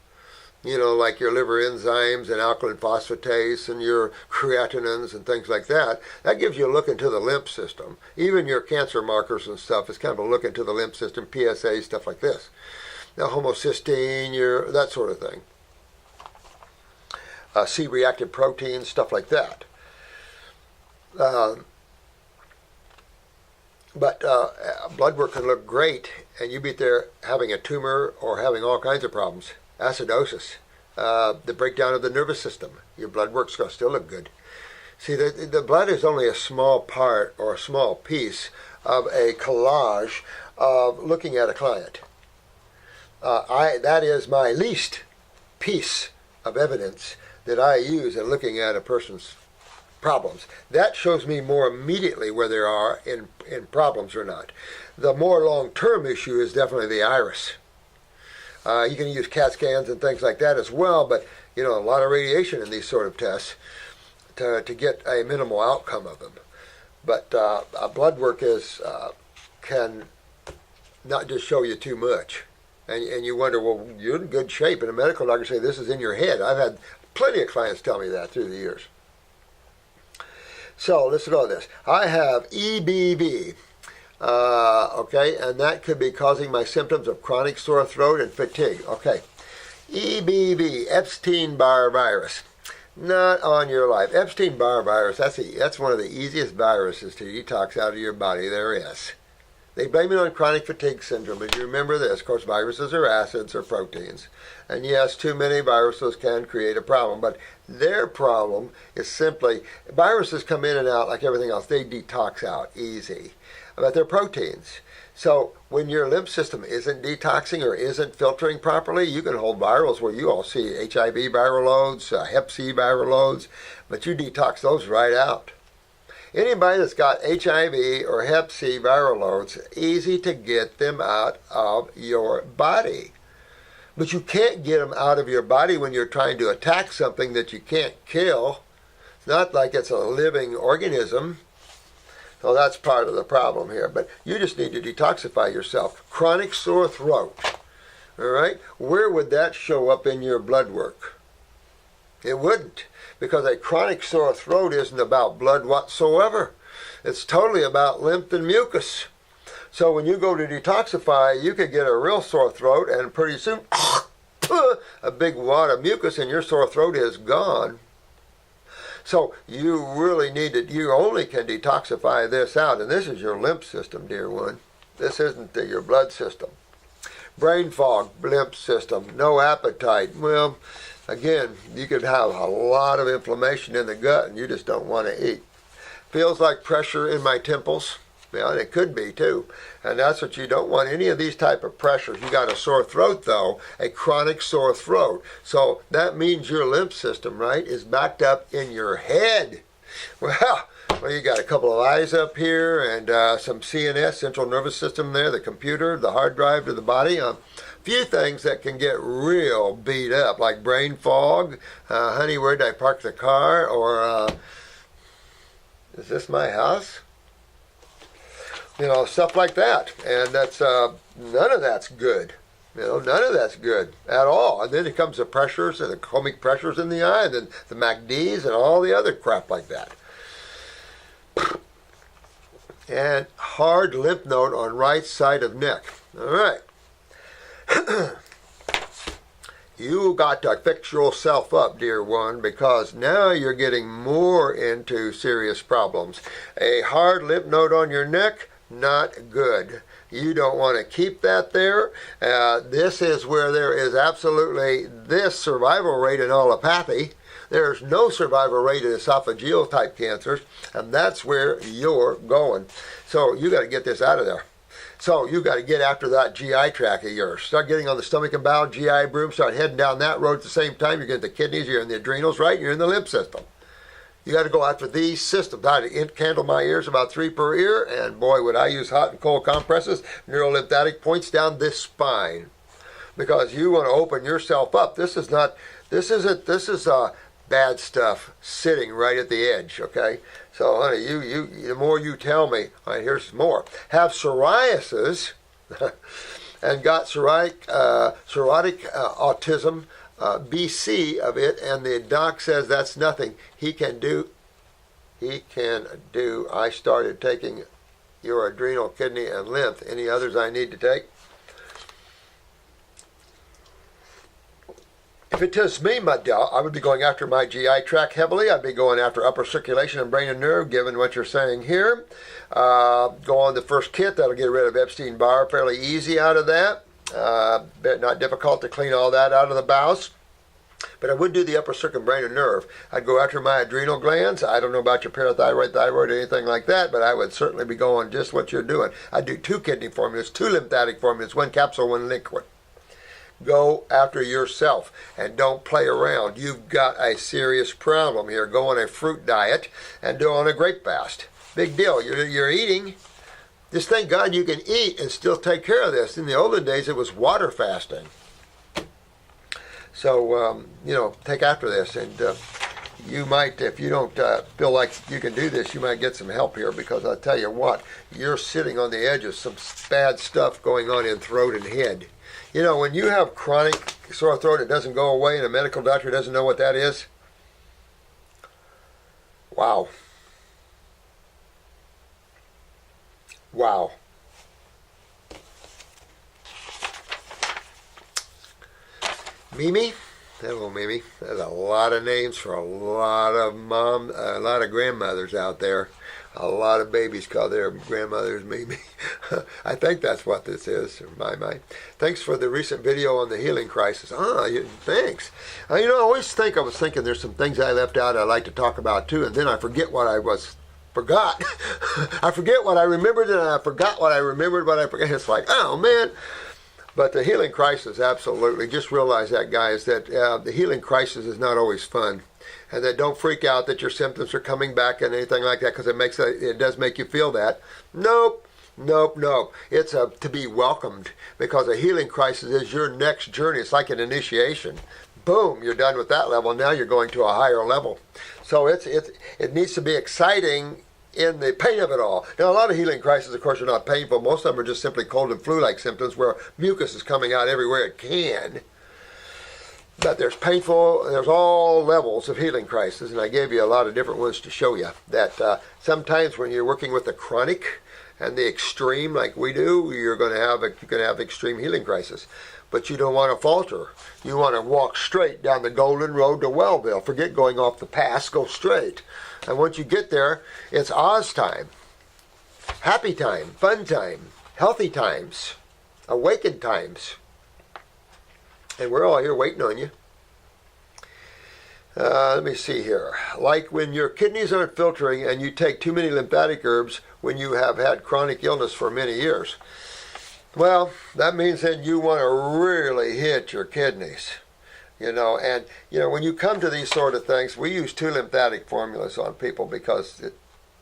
You know, like your liver enzymes and alkaline phosphatase and your creatinins and things like that. That gives you a look into the lymph system. Even your cancer markers and stuff is kind of a look into the lymph system, PSA, stuff like this. Now, homocysteine, that sort of thing. C-reactive proteins, stuff like that. But blood work can look great, and you be there having a tumor or having all kinds of problems. Acidosis, the breakdown of the nervous system. Your blood work's going to still look good. See, the blood is only a small part or a small piece of a collage of looking at a client. That is my least piece of evidence that I use in looking at a person's problems. That shows me more immediately where they are in problems or not. The more long-term issue is definitely the iris. You can use CAT scans and things like that as well, but you know, a lot of radiation in these sort of tests to get a minimal outcome of them. But blood work can not just show you too much. And you wonder, well, you're in good shape. And a medical doctor say this is in your head. I've had plenty of clients tell me that through the years. So listen to this. I have EBV. Okay, and that could be causing my symptoms of chronic sore throat and fatigue. Okay, EBV, Epstein-Barr virus. Not on your life. Epstein-Barr virus, that's one of the easiest viruses to detox out of your body there is. They blame it on chronic fatigue syndrome, but you remember this. Of course, viruses are acids or proteins. And yes, too many viruses can create a problem, but their problem is simply, viruses come in and out like everything else. They detox out easy. But they're proteins. So when your lymph system isn't detoxing or isn't filtering properly, you can hold virals where you all see HIV viral loads, Hep C viral loads, but you detox those right out. Anybody that's got HIV or Hep C viral loads, easy to get them out of your body. But you can't get them out of your body when you're trying to attack something that you can't kill. It's not like it's a living organism. So that's part of the problem here. But you just need to detoxify yourself. Chronic sore throat. All right? Where would that show up in your blood work? It wouldn't. Because a chronic sore throat isn't about blood whatsoever. It's totally about lymph and mucus. So when you go to detoxify, you could get a real sore throat, and pretty soon, a big wad of mucus and your sore throat is gone. So you really need to, you only can detoxify this out, and this is your lymph system, dear one. This isn't your blood system. Brain fog, lymph system, no appetite. Well, again, you could have a lot of inflammation in the gut and you just don't want to eat. Feels like pressure in my temples. Yeah, and it could be too. And that's what you don't want, any of these type of pressures. You got a sore throat though, a chronic sore throat. So that means your lymph system, right, is backed up in your head. Well, you got a couple of eyes up here and some CNS, central nervous system there, the computer, the hard drive to the body. A few things that can get real beat up, like brain fog. Honey, where did I park the car? Or is this my house? You know, stuff like that. And that's none of that's good. You know, none of that's good at all. And then it comes the pressures and the chromic pressures in the eye, and then the MACDs and all the other crap like that. And hard lymph node on right side of neck. All right. You got to fix yourself up, dear one, because now you're getting more into serious problems. A hard lymph node on your neck, not good. You don't want to keep that there. This is where there is absolutely this survival rate in allopathy. There's no survival rate in esophageal type cancers, and that's where you're going. So you got to get this out of there. So you got to get after that GI tract of yours. Start getting on the stomach and bowel GI broom. Start heading down that road at the same time. You're getting the kidneys, you're in the adrenals, right? You're in the lymph system. You got to go after these systems. I candle my ears about 3 per ear, and boy, would I use hot and cold compresses, neurolymphatic points down this spine, because you want to open yourself up. This is bad stuff sitting right at the edge. Okay, so honey, the more you tell me. All right, here's some more. Have psoriasis and got cirrhotic autism. BC of it, and the doc says that's nothing. He can do. I started taking your adrenal, kidney, and lymph. Any others I need to take? If it is me, my dear, I would be going after my GI tract heavily. I'd be going after upper circulation and brain and nerve, given what you're saying here. Go on the first kit. That'll get rid of Epstein-Barr fairly easy out of that. Not difficult to clean all that out of the bowels. But I would do the upper circuit, brain, and nerve. I'd go after my adrenal glands. I don't know about your parathyroid, thyroid, or anything like that, but I would certainly be going just what you're doing. I'd do 2 kidney formulas, 2 lymphatic formulas, 1 capsule, 1 liquid. Go after yourself and don't play around. You've got a serious problem here. Go on a fruit diet and do on a grape fast. Big deal. You're eating. Just thank God you can eat and still take care of this. In the olden days, it was water fasting. So, take after this. And you might, if you don't feel like you can do this, you might get some help here, because I'll tell you what, you're sitting on the edge of some bad stuff going on in throat and head. You know, when you have chronic sore throat, it doesn't go away, and a medical doctor doesn't know what that is. Wow. Wow. Mimi? Hello, Mimi. There's a lot of names for a lot of grandmothers out there. A lot of babies call their grandmothers Mimi. I think that's what this is, in my mind. Thanks for the recent video on the healing crisis. Thanks. I was thinking there's some things I left out I'd like to talk about too, and then I forget what I forgot. I forget what I remembered, and I forgot what I remembered, but I forget. It's like, oh man. But the healing crisis, absolutely. Just realize that, guys, that the healing crisis is not always fun. And that don't freak out that your symptoms are coming back and anything like that, because it does make you feel that. Nope. Nope, nope. It's to be welcomed, because a healing crisis is your next journey. It's like an initiation. Boom, you're done with that level. Now you're going to a higher level. So it needs to be exciting in the pain of it all. Now, a lot of healing crises, of course, are not painful. Most of them are just simply cold and flu-like symptoms where mucus is coming out everywhere it can. But there's all levels of healing crisis, and I gave you a lot of different ones to show you that sometimes when you're working with the chronic and the extreme like we do, you're going to have extreme healing crisis. But you don't want to falter. You want to walk straight down the golden road to Wellville. Forget going off the pass, go straight. And once you get there, it's Oz time, happy time, fun time, healthy times, awakened times. And we're all here waiting on you. Let me see here. Like when your kidneys aren't filtering and you take too many lymphatic herbs when you have had chronic illness for many years. Well, that means that you want to really hit your kidneys. And when you come to these sort of things, we use 2 lymphatic formulas on people because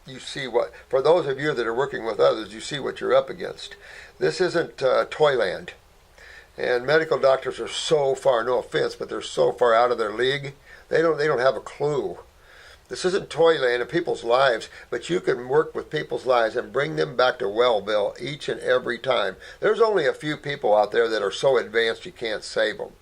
you see for those of you that are working with others, you see what you're up against. This isn't Toyland. And medical doctors are so far, no offense, but they're so far out of their league. They don't have a clue. This isn't Toyland of people's lives, but you can work with people's lives and bring them back to Wellville each and every time. There's only a few people out there that are so advanced you can't save them.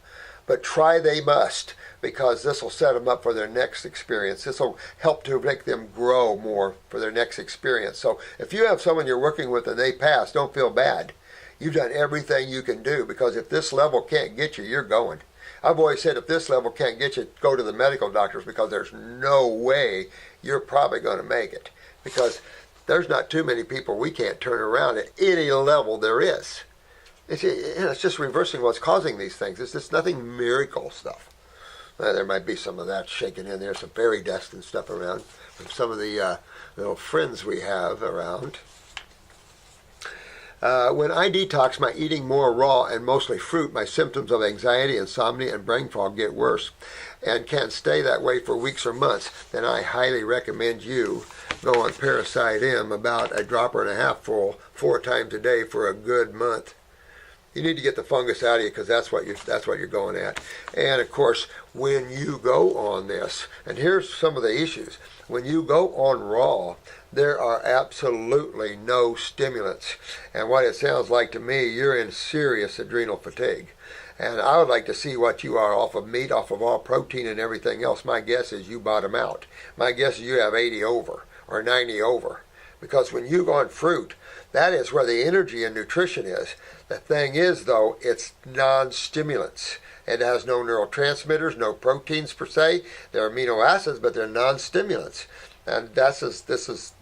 But try they must, because this will set them up for their next experience. This will help to make them grow more for their next experience. So if you have someone you're working with and they pass, don't feel bad. You've done everything you can do, because if this level can't get you, you're going. I've always said if this level can't get you, go to the medical doctors, because there's no way you're probably going to make it. Because there's not too many people we can't turn around at any level there is. It's just reversing what's causing these things. It's just nothing miracle stuff. There might be some of that shaking in there, some fairy dust and stuff around from some of the little friends we have around. When I detox by eating more raw and mostly fruit, my symptoms of anxiety, insomnia, and brain fog get worse and can stay that way for weeks or months. Then I highly recommend you go on Parasite M, about a dropper and a half full 4 times a day for a good month. You need to get the fungus out of you, because that's what you're going at. And of course, when you go on this, and here's some of the issues. When you go on raw, there are absolutely no stimulants. And what it sounds like to me, you're in serious adrenal fatigue. And I would like to see what you are off of meat, off of all protein and everything else. My guess is you bottom out. My guess is you have 80 over or 90 over. Because when you go on fruit, that is where the energy and nutrition is. The thing is, though, it's non-stimulants. It has no neurotransmitters, no proteins per se. They're amino acids, but they're non-stimulants. And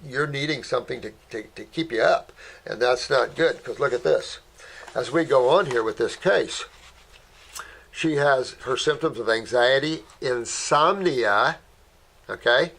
you're needing something to keep you up. And that's not good, because look at this. As we go on here with this case, she has her symptoms of anxiety, insomnia, okay?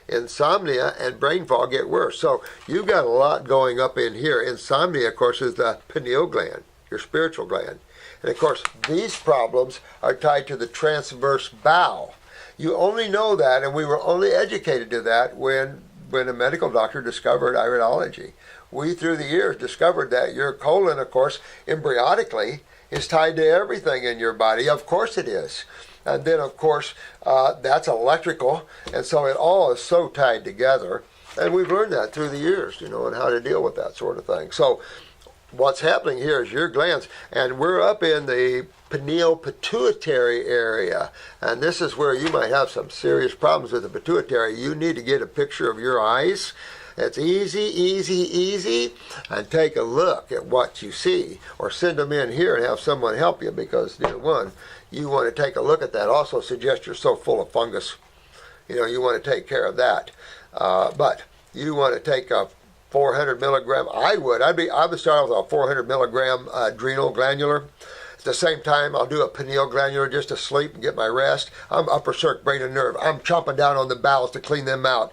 Insomnia and brain fog get worse. So you've got a lot going up in here. Insomnia, of course, is the pineal gland, your spiritual gland. And of course, these problems are tied to the transverse bowel. You only know that, and we were only educated to that when a medical doctor discovered iridology. We, through the years, discovered that your colon, of course, embryotically, is tied to everything in your body. Of course it is. And then, of course, that's electrical, and so it all is so tied together. And we've learned that through the years, and how to deal with that sort of thing. So what's happening here is your glands, and we're up in the pineal pituitary area, and this is where you might have some serious problems with the pituitary. You need to get a picture of your eyes. It's easy, and take a look at what you see, or send them in here and have someone help you, because you want to take a look at that. Also suggest you're so full of fungus. You want to take care of that. But you want to take a 400 milligram. I would start with a 400 milligram adrenal glandular. At the same time, I'll do a pineal glandular just to sleep and get my rest. I'm upper circ, brain and nerve. I'm chomping down on the bowels to clean them out.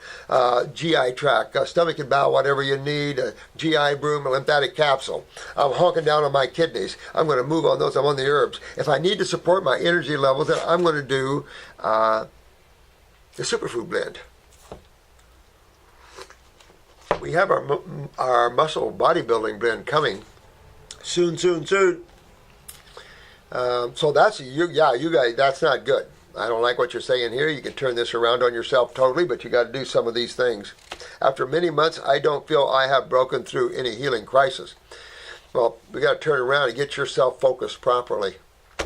GI tract, stomach and bowel, whatever you need. GI broom, a lymphatic capsule. I'm honking down on my kidneys. I'm going to move on those. I'm on the herbs. If I need to support my energy levels, then I'm going to do the superfood blend. We have our muscle bodybuilding blend coming soon. So that's you guys. That's not good. I don't like what you're saying here. You can turn this around on yourself totally, but you got to do some of these things. After many months, I don't feel I have broken through any healing crisis. Well, we got to turn around and get yourself focused properly.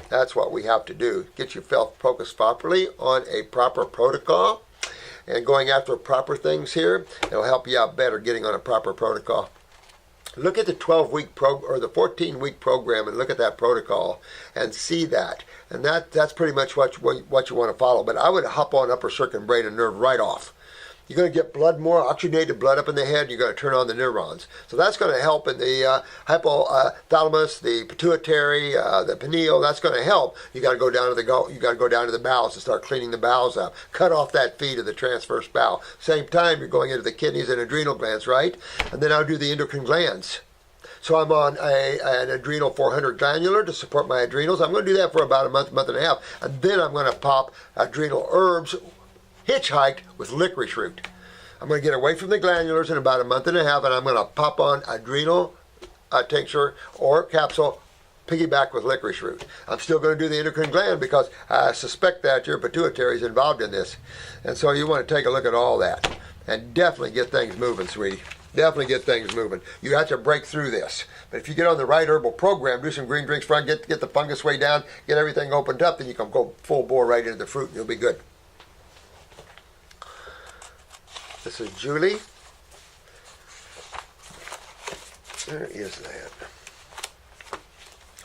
That's what we have to do. Get yourself focused properly on a proper protocol. And going after proper things here, it'll help you out better getting on a proper protocol. Look at the 12-week or the 14-week program and look at that protocol and see that. And that's pretty much what you want to follow. But I would hop on upper circuit, brain, and nerve right off. You're going to get blood, more oxygenated blood up in the head. You're going to turn on the neurons. So that's going to help in the hypothalamus, the pituitary, the pineal. That's going to help. You got to go down to the bowels and start cleaning the bowels out. Cut off that feed of the transverse bowel. Same time, you're going into the kidneys and adrenal glands, right? And then I'll do the endocrine glands. So I'm on an adrenal 400 glandular to support my adrenals. I'm going to do that for about a month and a half. And then I'm going to pop adrenal herbs hitchhiked with licorice root. I'm going to get away from the glandulars in about a month and a half, and I'm going to pop on adrenal tincture or capsule, piggyback with licorice root. I'm still going to do the endocrine gland because I suspect that your pituitary is involved in this. And so you want to take a look at all that and definitely get things moving, sweetie. Definitely get things moving. You have to break through this. But if you get on the right herbal program, do some green drinks, get the fungus way down, get everything opened up, then you can go full bore right into the fruit and you'll be good. This is Julie. Where is that?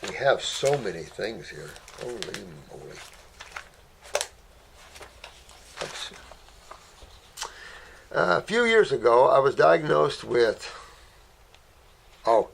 We have so many things here. Holy moly. A few years ago, I was diagnosed with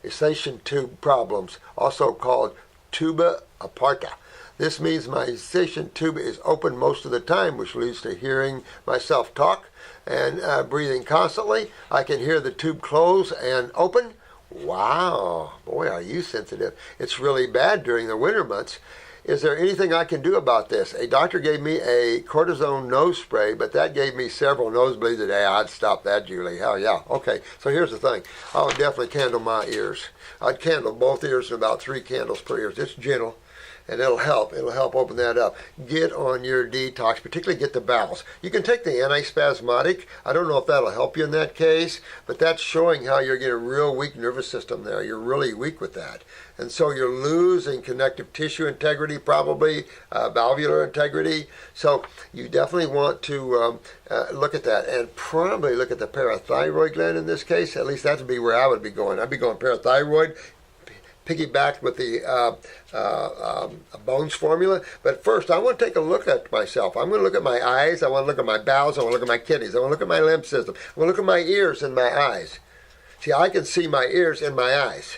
eustachian tube problems, also called tuba aperta. This means my eustachian tube is open most of the time, which leads to hearing myself talk and breathing constantly. I can hear the tube close and open. Wow, boy, are you sensitive. It's really bad during the winter months. Is there anything I can do about this? A doctor gave me a cortisone nose spray, but that gave me several nosebleeds a day. I'd stop that, Julie. Hell yeah. Okay, so here's the thing. I would definitely candle my ears. I'd candle both ears and about 3 candles per ear. It's gentle. And it'll help. It'll help open that up. Get on your detox, particularly get the bowels. You can take the antispasmodic. I don't know if that'll help you in that case, but that's showing how you're getting a real weak nervous system there. You're really weak with that. And so you're losing connective tissue integrity, probably valvular integrity. So you definitely want to look at that and probably look at the parathyroid gland in this case. At least that would be where I would be going. I'd be going parathyroid, piggybacked with the bones formula. But first, I want to take a look at myself. I'm going to look at my eyes. I want to look at my bowels. I want to look at my kidneys. I want to look at my lymph system. I want to look at my ears and my eyes. See, I can see my ears and my eyes.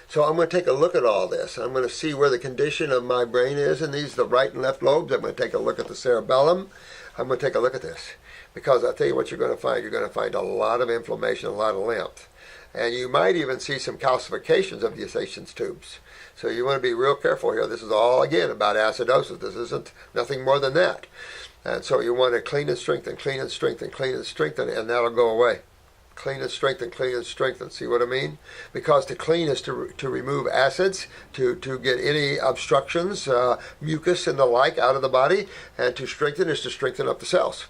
So I'm going to take a look at all this. I'm going to see where the condition of my brain is in these, the right and left lobes. I'm going to take a look at the cerebellum. I'm going to take a look at this. Because I'll tell you what you're going to find. You're going to find a lot of inflammation, a lot of lymph. And you might even see some calcifications of the eustachian tubes. So you want to be real careful here. This is all, again, about acidosis. This isn't nothing more than that. And so you want to clean and strengthen, clean and strengthen, clean and strengthen, and that'll go away. Clean and strengthen, clean and strengthen. See what I mean? Because to clean is to remove acids, to get any obstructions, mucus and the like out of the body, and to strengthen is to strengthen up the cells.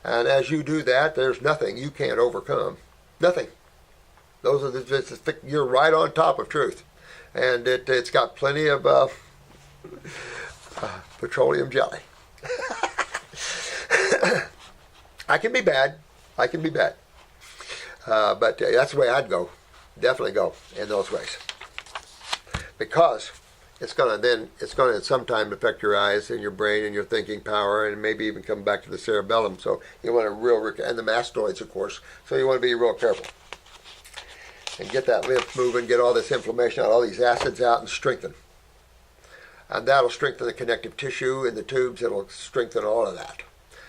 And as you do that, there's nothing you can't overcome. Nothing. Those are you're right on top of truth. And it's got plenty of petroleum jelly. I can be bad. I can be bad. But that's the way I'd go. Definitely go in those ways. Because it's going to sometime affect your eyes and your brain and your thinking power and maybe even come back to the cerebellum. So you want to and the mastoids, of course. So you want to be real careful. and get that lymph moving, get all this inflammation out, all these acids out, and strengthen. And that'll strengthen the connective tissue in the tubes. It'll strengthen all of that.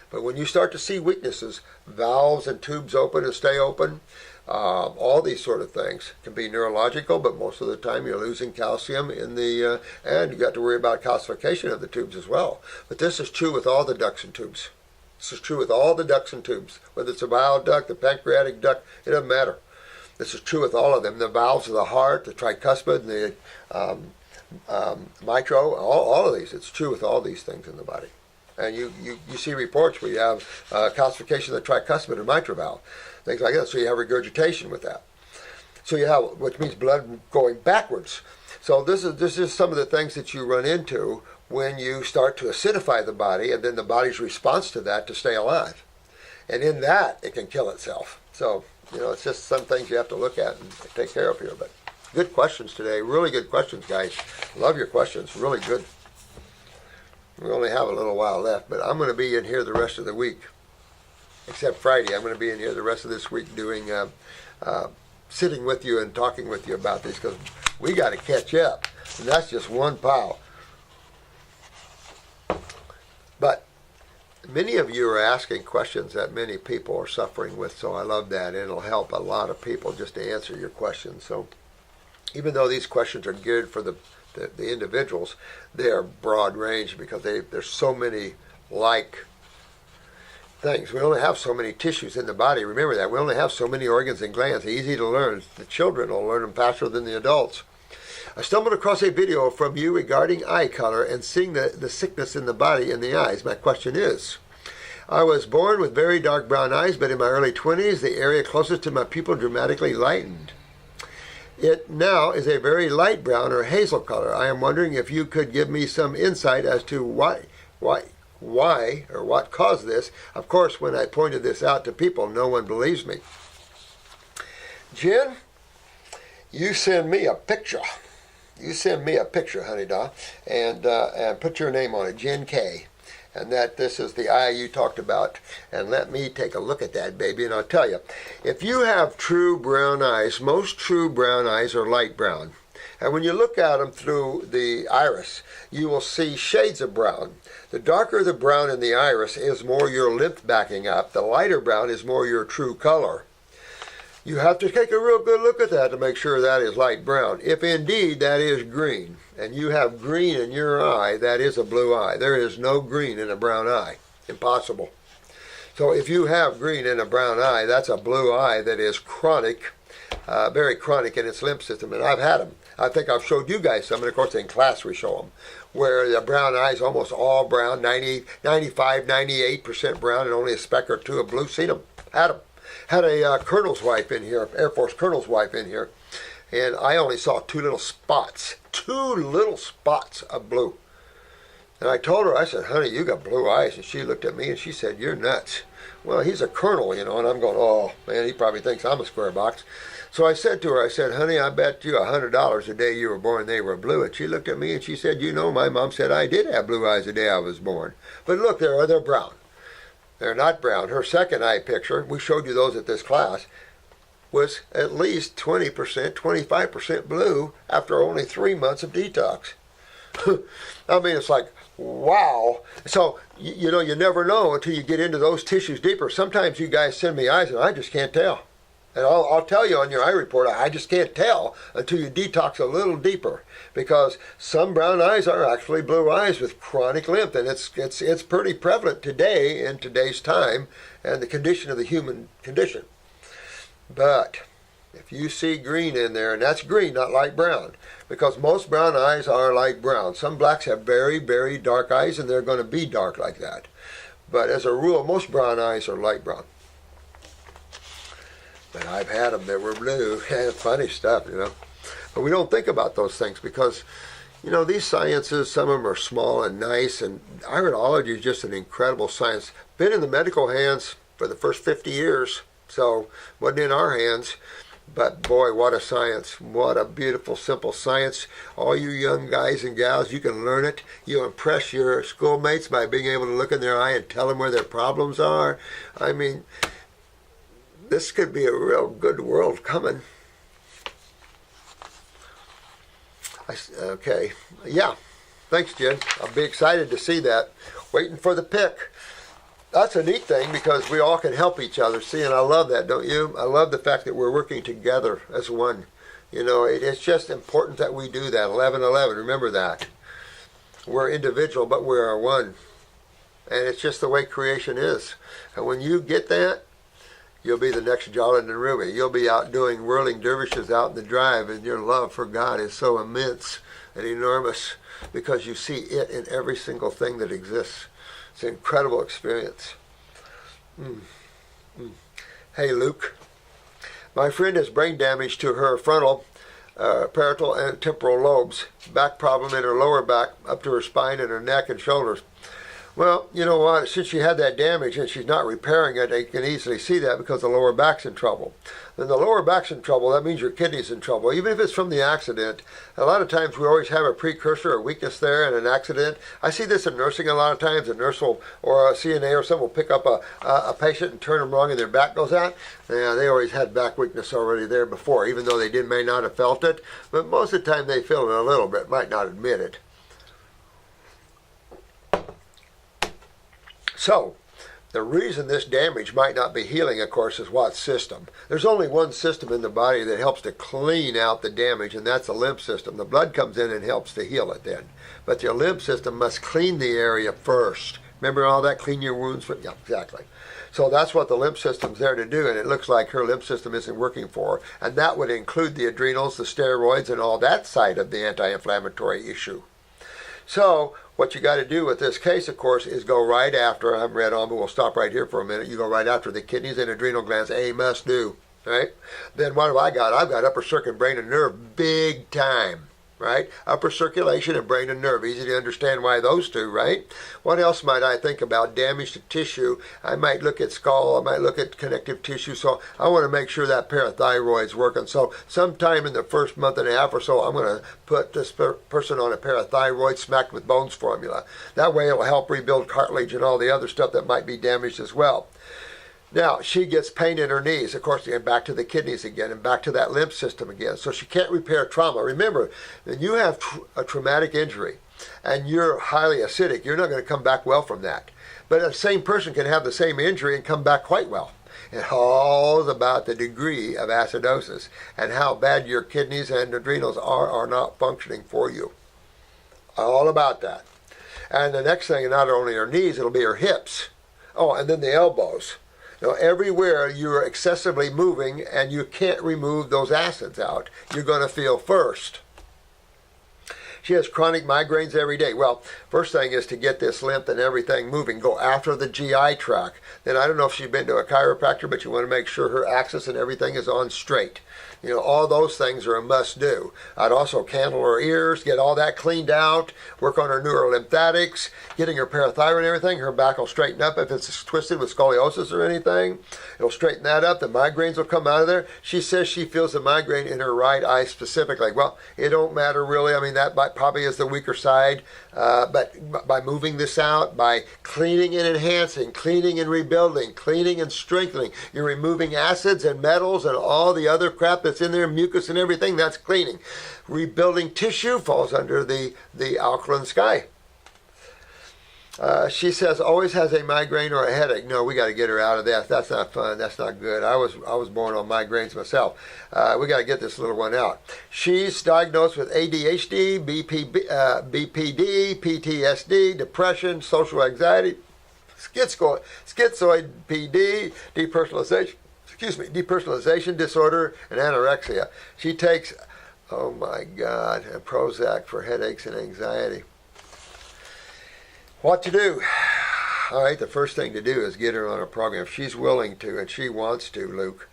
But when you start to see weaknesses, valves and tubes open and stay open, all these sort of things can be neurological, but most of the time you're losing calcium in the, and you got to worry about calcification of the tubes as well. But this is true with all the ducts and tubes. This is true with all the ducts and tubes, whether it's a bile duct, the pancreatic duct, it doesn't matter. This is true with all of them. The valves of the heart, the tricuspid, the mitral, all of these. It's true with all these things in the body. And you see reports where you have calcification of the tricuspid or mitral valve, things like that. So you have regurgitation with that. So you have, which means blood going backwards. So this is some of the things that you run into when you start to acidify the body, and then the body's response to that to stay alive. And in that, it can kill itself. So, it's just some things you have to look at and take care of here. But good questions today. Really good questions, guys. Love your questions. Really good. We only have a little while left, but I'm going to be in here the rest of the week. Except Friday. I'm going to be in here the rest of this week doing, sitting with you and talking with you about this, because we got to catch up. And that's just one pile. But many of you are asking questions that many people are suffering with, so I love that. And it'll help a lot of people just to answer your questions. So even though these questions are geared for the individuals, they are broad range, because there's so many like things. We only have so many tissues in the body. Remember that. We only have so many organs and glands. Easy to learn. The children will learn them faster than the adults. I stumbled across a video from you regarding eye color and seeing the sickness in the body in the eyes. My question is, I was born with very dark brown eyes, but in my early 20s, the area closest to my pupil dramatically lightened. It now is a very light brown or hazel color. I am wondering if you could give me some insight as to why or what caused this. Of course, when I pointed this out to people, no one believes me. Jen, you send me a picture. You send me a picture, honey doll, and put your name on it, Jen K. And that this is the eye you talked about. And let me take a look at that, baby, and I'll tell you. If you have true brown eyes, most true brown eyes are light brown. And when you look at them through the iris, you will see shades of brown. The darker the brown in the iris is more your lymph backing up. The lighter brown is more your true color. You have to take a real good look at that to make sure that is light brown. If indeed that is green, and you have green in your eye, that is a blue eye. There is no green in a brown eye. Impossible. So if you have green in a brown eye, that's a blue eye that is chronic, very chronic in its lymph system. And I've had them. I think I've showed you guys some, and of course in class we show them, where the brown eye is almost all brown, 95, 98% brown, and only a speck or two of blue. Seen them. Had them. Had a colonel's wife in here, Air Force colonel's wife in here, and I only saw two little spots of blue. And I told her, I said, honey, you got blue eyes. And she looked at me and she said, you're nuts. Well, he's a colonel, and I'm going, oh, man, he probably thinks I'm a square box. So I said to her, I said, honey, I bet you $100 the day you were born they were blue. And she looked at me and she said, my mom said I did have blue eyes the day I was born. But look, they're brown. They're not brown. Her second eye picture, we showed you those at this class, was at least 20%, 25% blue after only 3 months of detox. I mean, it's like, wow. So, you never know until you get into those tissues deeper. Sometimes you guys send me eyes and I just can't tell. And I'll tell you on your eye report, I just can't tell until you detox a little deeper, because some brown eyes are actually blue eyes with chronic lymph, and it's pretty prevalent today in today's time and the condition of the human condition. But if you see green in there, and that's green, not light brown, because most brown eyes are light brown. Some blacks have very, very dark eyes, and they're going to be dark like that. But as a rule, most brown eyes are light brown. But I've had them that were blue. Funny stuff, But we don't think about those things because, these sciences, some of them are small and nice, and iridology is just an incredible science. Been in the medical hands for the first 50 years, so wasn't in our hands. But boy, what a science. What a beautiful, simple science. All you young guys and gals, you can learn it. You impress your schoolmates by being able to look in their eye and tell them where their problems are. I mean, this could be a real good world coming. Okay. Yeah. Thanks, Jen. I'll be excited to see that. Waiting for the pick. That's a neat thing because we all can help each other. See, and I love that, don't you? I love the fact that we're working together as one. You know, it's just important that we do that. 11-11. Remember that. We're individual, but we are one. And it's just the way creation is. And when you get that, you'll be the next Jarlath and Ruby. You'll be out doing whirling dervishes out in the drive, and your love for God is so immense and enormous because you see it in every single thing that exists. It's an incredible experience. Hey, Luke. My friend has brain damage to her frontal, parietal, and temporal lobes. Back problem in her lower back, up to her spine and her neck and shoulders. Well, you know what? Since she had that damage and she's not repairing it, they can easily see that because the lower back's in trouble. Then the lower back's in trouble, that means your kidney's in trouble. Even if it's from the accident, a lot of times we always have a precursor or weakness there in an accident. I see this in nursing a lot of times. A nurse will, or a CNA or someone will pick up a patient and turn them wrong and their back goes out. Yeah, they always had back weakness already there before, even though they may not have felt it. But most of the time they feel it a little bit, might not admit it. So, the reason this damage might not be healing, of course, is what system? There's only one system in the body that helps to clean out the damage, and that's the lymph system. The blood comes in and helps to heal it then. But your lymph system must clean the area first. Remember all that? Clean your wounds? Yeah, exactly. So that's what the lymph system's there to do, and it looks like her lymph system isn't working for her. And that would include the adrenals, the steroids, and all that side of the anti-inflammatory issue. So, what you got to do with this case, of course, is go right after, I haven't read on, but we'll stop right here for a minute. You go right after the kidneys and adrenal glands, A must do, right? Then what have I got? I've got upper circuit, brain, and nerve, big time, right? Upper circulation and brain and nerve, easy to understand why those two, right? What else might I think about? Damage to tissue. I might look at skull, I might look at connective tissue, so I want to make sure that parathyroid's working. So sometime in the first month and a half or so, I'm going to put this person on a parathyroid smacked with bones formula. That way it will help rebuild cartilage and all the other stuff that might be damaged as well. Now, she gets pain in her knees. Of course, again, back to the kidneys again and back to that lymph system again. So she can't repair trauma. Remember, when you have a traumatic injury and you're highly acidic, you're not going to come back well from that. But the same person can have the same injury and come back quite well. It all is about the degree of acidosis and how bad your kidneys and adrenals are not functioning for you. All about that. And the next thing, not only her knees, it'll be her hips. Oh, and then the elbows. Now, everywhere you're excessively moving and you can't remove those acids out, you're going to feel first. She has chronic migraines every day. Well, first thing is to get this lymph and everything moving. Go after the GI tract. Then I don't know if she's been to a chiropractor, but you want to make sure her axis and everything is on straight. You know, all those things are a must-do. I'd also candle her ears, get all that cleaned out, work on her neurolymphatics, getting her parathyroid and everything. Her back will straighten up if it's twisted with scoliosis or anything. It'll straighten that up. The migraines will come out of there. She says she feels the migraine in her right eye specifically. Well, it don't matter really. I mean, that probably is the weaker side. But by moving this out, by cleaning and enhancing, cleaning and rebuilding, cleaning and strengthening, you're removing acids and metals and all the other crap that's in there, mucus and everything, that's cleaning. Rebuilding tissue falls under the alkaline sky. She says always has a migraine or a headache. No, we got to get her out of that. That's not fun. That's not good. I was born on migraines myself. We got to get this little one out. She's diagnosed with ADHD, BPD, PTSD, depression, social anxiety, schizoid PD, depersonalization disorder, and anorexia. She takes, oh my God, a Prozac for headaches and anxiety. What to do? All right, the first thing to do is get her on a program. If she's willing to and she wants to, Luke,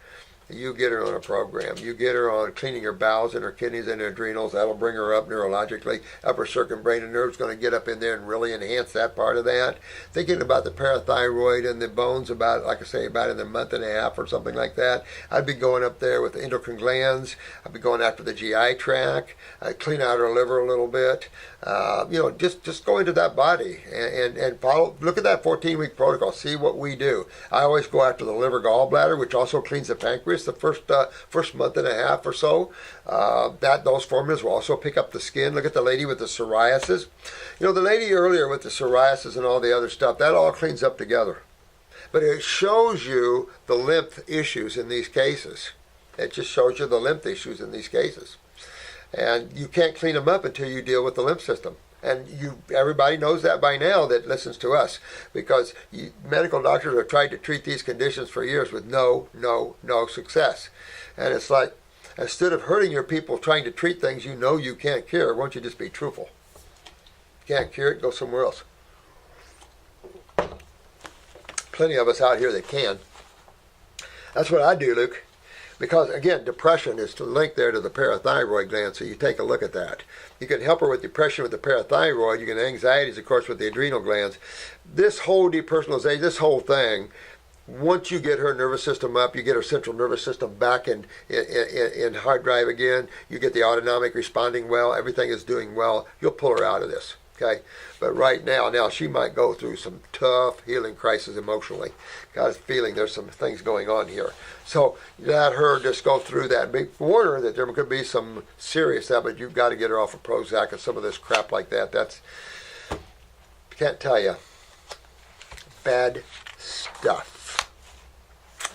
you get her on a program. You get her on cleaning her bowels and her kidneys and her adrenals. That'll bring her up neurologically. Upper circuit, brain, and nerves going to get up in there and really enhance that part of that. Thinking about the parathyroid and the bones about, like I say, about in a month and a half or something like that. I'd be going up there with the endocrine glands. I'd be going after the GI tract. I'd clean out her liver a little bit. Just go into that body and follow. Look at that 14-week protocol. See what we do. I always go after the liver gallbladder, which also cleans the pancreas. the first month and a half or so. Those formulas will also pick up the skin. Look at the lady with the psoriasis. You know, the lady earlier with the psoriasis and all the other stuff, that all cleans up together. But it shows you the lymph issues in these cases. It just shows you the lymph issues in these cases. And you can't clean them up until you deal with the lymph system. And everybody knows that by now that listens to us, because medical doctors have tried to treat these conditions for years with no success. And it's like, instead of hurting your people trying to treat things you know you can't cure, why don't you just be truthful? Can't cure it, go somewhere else. Plenty of us out here that can. That's what I do, Luke. Because, again, depression is linked there to the parathyroid gland, so you take a look at that. You can help her with depression with the parathyroid. You can anxieties, of course, with the adrenal glands. This whole depersonalization, this whole thing, once you get her nervous system up, you get her central nervous system back in hard drive again, you get the autonomic responding well, everything is doing well, you'll pull her out of this. Okay, but right now she might go through some tough healing crisis emotionally. Got a feeling there's some things going on here. So let her just go through that. Warn her that there could be some serious stuff, but you've got to get her off of Prozac and some of this crap like that. That's, can't tell you, bad stuff.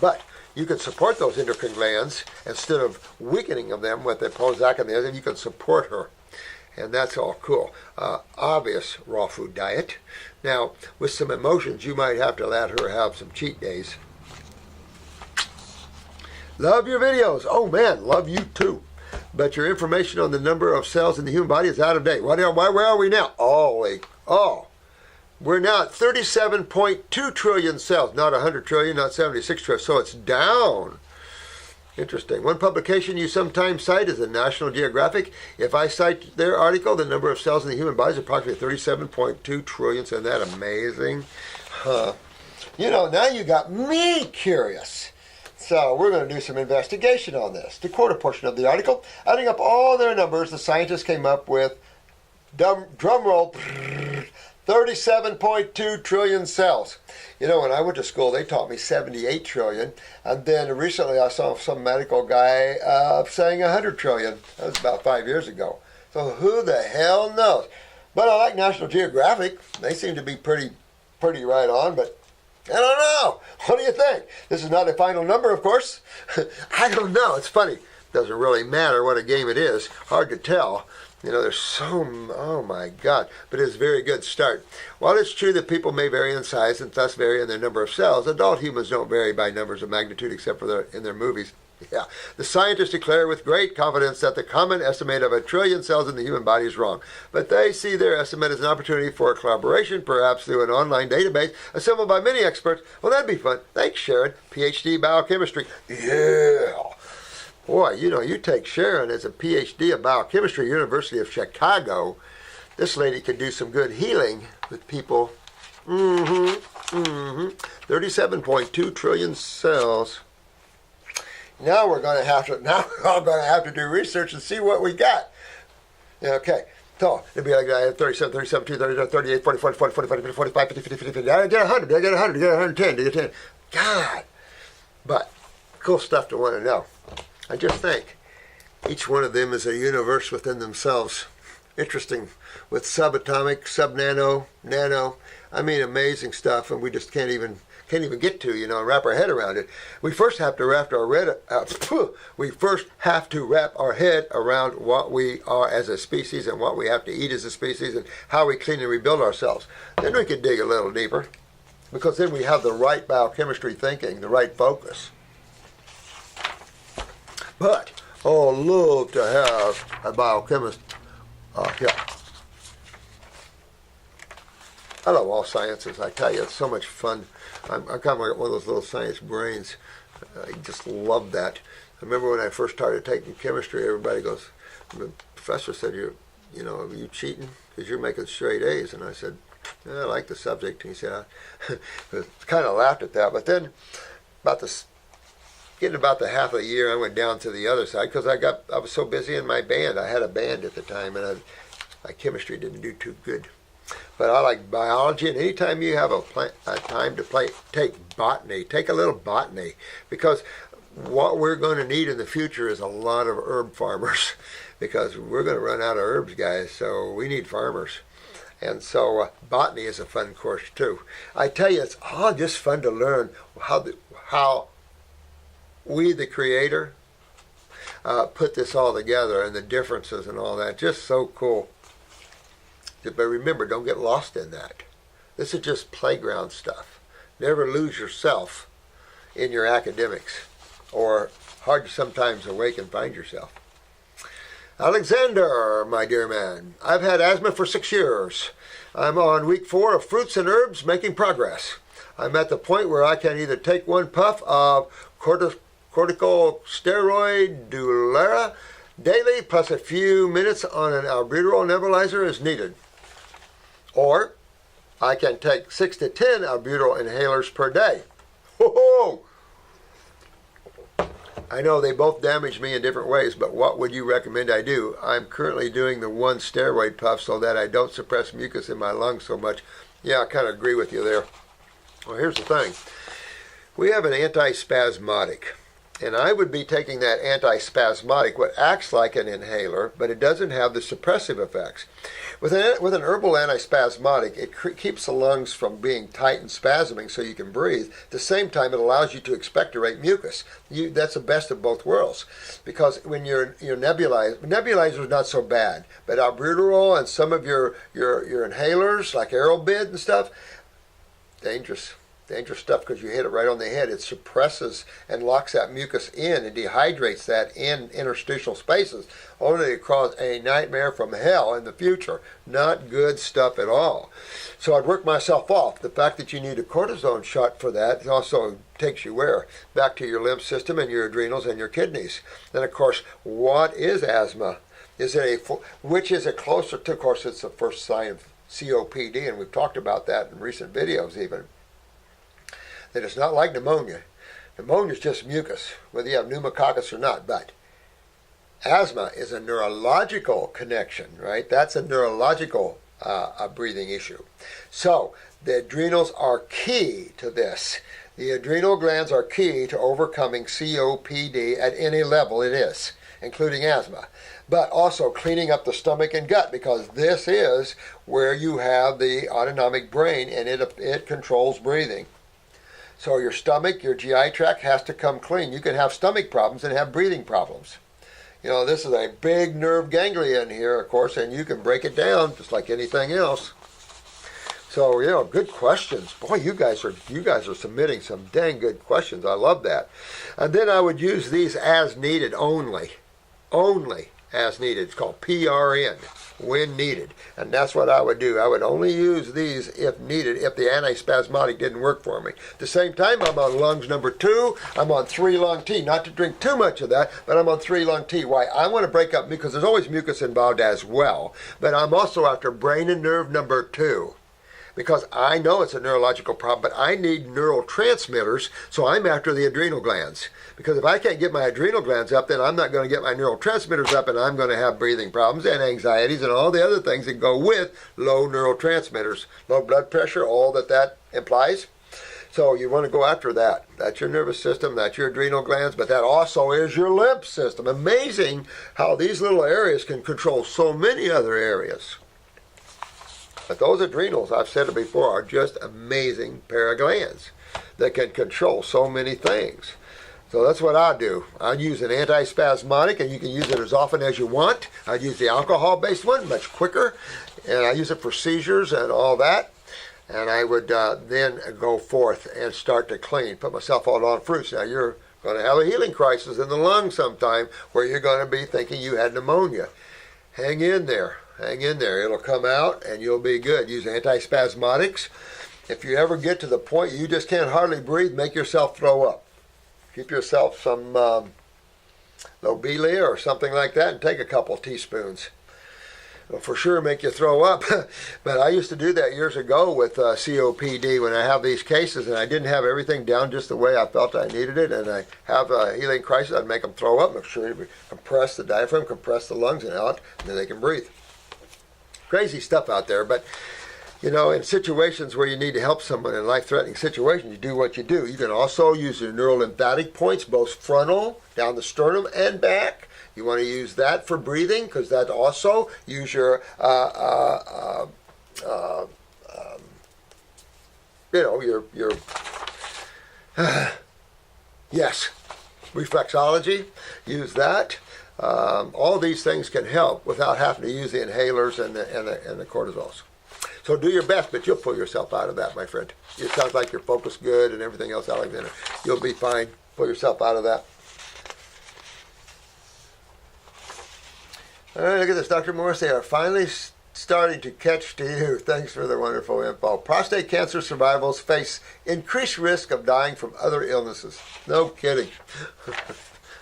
But you can support those endocrine glands instead of weakening of them with the Prozac and the other. You can support her. And that's all cool. Obvious raw food diet. Now, with some emotions, you might have to let her have some cheat days. Love your videos. Oh man, love you too. But your information on the number of cells in the human body is out of date. Where are we now? We're now at 37.2 trillion cells. Not 100 trillion, not 76 trillion. So it's down. Interesting. One publication you sometimes cite is the National Geographic. If I cite their article, the number of cells in the human body is approximately 37.2 trillion. Isn't that amazing? Huh. You know, now you got me curious. So we're going to do some investigation on this. To quote a portion of the article, adding up all their numbers, the scientists came up with, drum roll, 37.2 trillion cells. You know, when I went to school, they taught me 78 trillion. And then recently I saw some medical guy saying 100 trillion. That was about 5 years ago. So who the hell knows? But I like National Geographic. They seem to be pretty right on, but I don't know. What do you think? This is not a final number, of course. I don't know. It's funny. Doesn't really matter what a game it is. Hard to tell. You know, there's oh my God, but it's a very good start. While it's true that people may vary in size and thus vary in their number of cells, adult humans don't vary by numbers of magnitude except for in their movies. Yeah, the scientists declare with great confidence that the common estimate of 1 trillion cells in the human body is wrong. But they see their estimate as an opportunity for collaboration, perhaps through an online database assembled by many experts. Well, that'd be fun. Thanks, Sharon. PhD biochemistry. Yeah. Boy, you know, you take Sharon as a PhD of biochemistry, University of Chicago. This lady could do some good healing with people. 37.2 trillion cells. Now we're all going to have to do research and see what we got. Okay. So it'd be like 37, 37, 2, 38, 40, 40, 40, 40, 40, 45, 50, 50, 50, 50. Did I get 100? Did I get 100? Did I get 110? Did I get 10? God. But cool stuff to want to know. I just think each one of them is a universe within themselves. Interesting, with subatomic, subnano, nano. I mean, amazing stuff, and we just can't even get to, and wrap our head around it. We first have to wrap our head around what we are as a species and what we have to eat as a species and how we clean and rebuild ourselves. Then we can dig a little deeper, because then we have the right biochemistry thinking, the right focus. But, love to have a biochemist here. I love all sciences, I tell you, it's so much fun. I'm kind of like one of those little science brains. I just love that. I remember when I first started taking chemistry, everybody goes, the professor said, are you cheating? Because you're making straight A's. And I said, I like the subject. And he said, I kind of laughed at that. But then, getting about the half of the year, I went down to the other side because I was so busy in my band. I had a band at the time, and my chemistry didn't do too good. But I like biology, and anytime you have a time to take botany, take a little botany, because what we're going to need in the future is a lot of herb farmers because we're going to run out of herbs, guys. So we need farmers. And so botany is a fun course too. I tell you, it's all just fun to learn how we, the Creator, put this all together and the differences and all that. Just so cool. But remember, don't get lost in that. This is just playground stuff. Never lose yourself in your academics, or hard to sometimes awake and find yourself. Alexander, my dear man, I've had asthma for 6 years. I'm on week 4 of fruits and herbs, making progress. I'm at the point where I can either take 1 puff of corticosteroid Dulera daily plus a few minutes on an albuterol nebulizer as needed. Or I can take 6 to 10 albuterol inhalers per day. Ho-ho! I know they both damage me in different ways, but what would you recommend I do? I'm currently doing the 1 steroid puff so that I don't suppress mucus in my lungs so much. Yeah, I kind of agree with you there. Well, here's the thing. We have an antispasmodic, and I would be taking that antispasmodic, what acts like an inhaler, but it doesn't have the suppressive effects. With an herbal antispasmodic, it keeps the lungs from being tight and spasming so you can breathe. At the same time, it allows you to expectorate mucus. That's the best of both worlds. Because when you're nebulizer is not so bad, but albuterol and some of your inhalers, like Aerobid and stuff, dangerous stuff because you hit it right on the head. It suppresses and locks that mucus in and dehydrates that in interstitial spaces, only to cause a nightmare from hell in the future. Not good stuff at all. So I'd work myself off. The fact that you need a cortisone shot for that also takes you where? Back to your lymph system and your adrenals and your kidneys. Then, of course, what is asthma? Which is it closer to? Of course, it's the first sign of COPD, and we've talked about that in recent videos even. That it's not like pneumonia. Pneumonia is just mucus, whether you have pneumococcus or not. But asthma is a neurological connection, right? That's a neurological breathing issue. So the adrenals are key to this. The adrenal glands are key to overcoming COPD at any level it is, including asthma. But also cleaning up the stomach and gut, because this is where you have the autonomic brain and it controls breathing. So your stomach, your GI tract has to come clean. You can have stomach problems and have breathing problems. You know, this is a big nerve ganglion here, of course, and you can break it down just like anything else. So, you know, good questions. Boy, you guys are submitting some dang good questions. I love that. And then I would use these as needed only. Only as needed. It's called PRN, when needed. And that's what I would do. I would only use these if needed, if the antispasmodic didn't work for me. At the same time, I'm on lungs number 2. I'm on 3-lung tea. Not to drink too much of that, but I'm on 3-lung tea. Why? I want to break up, because there's always mucus involved as well. But I'm also after brain and nerve number 2. Because I know it's a neurological problem, but I need neurotransmitters, so I'm after the adrenal glands. Because if I can't get my adrenal glands up, then I'm not going to get my neurotransmitters up, and I'm going to have breathing problems and anxieties and all the other things that go with low neurotransmitters, low blood pressure, all that implies. So you want to go after that. That's your nervous system, that's your adrenal glands, but that also is your lymph system. Amazing how these little areas can control so many other areas. But those adrenals, I've said it before, are just amazing pair of glands that can control so many things. So that's what I do. I use an antispasmodic, and you can use it as often as you want. I use the alcohol-based one, much quicker, and I use it for seizures and all that. And I would then go forth and start to clean, put myself all on fruits. Now you're going to have a healing crisis in the lungs sometime where you're going to be thinking you had pneumonia. Hang in there. Hang in there. It'll come out and you'll be good. Use antispasmodics. If you ever get to the point you just can't hardly breathe, make yourself throw up. Keep yourself some lobelia or something like that and take a couple teaspoons. It'll for sure make you throw up. But I used to do that years ago with COPD when I have these cases and I didn't have everything down just the way I felt I needed it, and I have a healing crisis. I'd make them throw up, make sure you compress the diaphragm, compress the lungs and out, and then they can breathe. Crazy stuff out there, but You know, in situations where you need to help someone in life-threatening situations, you do what you do. You can also use your neurolymphatic points, both frontal, down the sternum, and back. You want to use that for breathing, because that also use your, you know, your yes, reflexology. Use that. All these things can help without having to use the inhalers and the cortisols. So do your best, but you'll pull yourself out of that, my friend. It sounds like you're focused good and everything else, Alexander. You'll be fine. Pull yourself out of that. All right, look at this. Dr. Morris, they are finally starting to catch to you. Thanks for the wonderful info. Prostate cancer survivors face increased risk of dying from other illnesses. No kidding.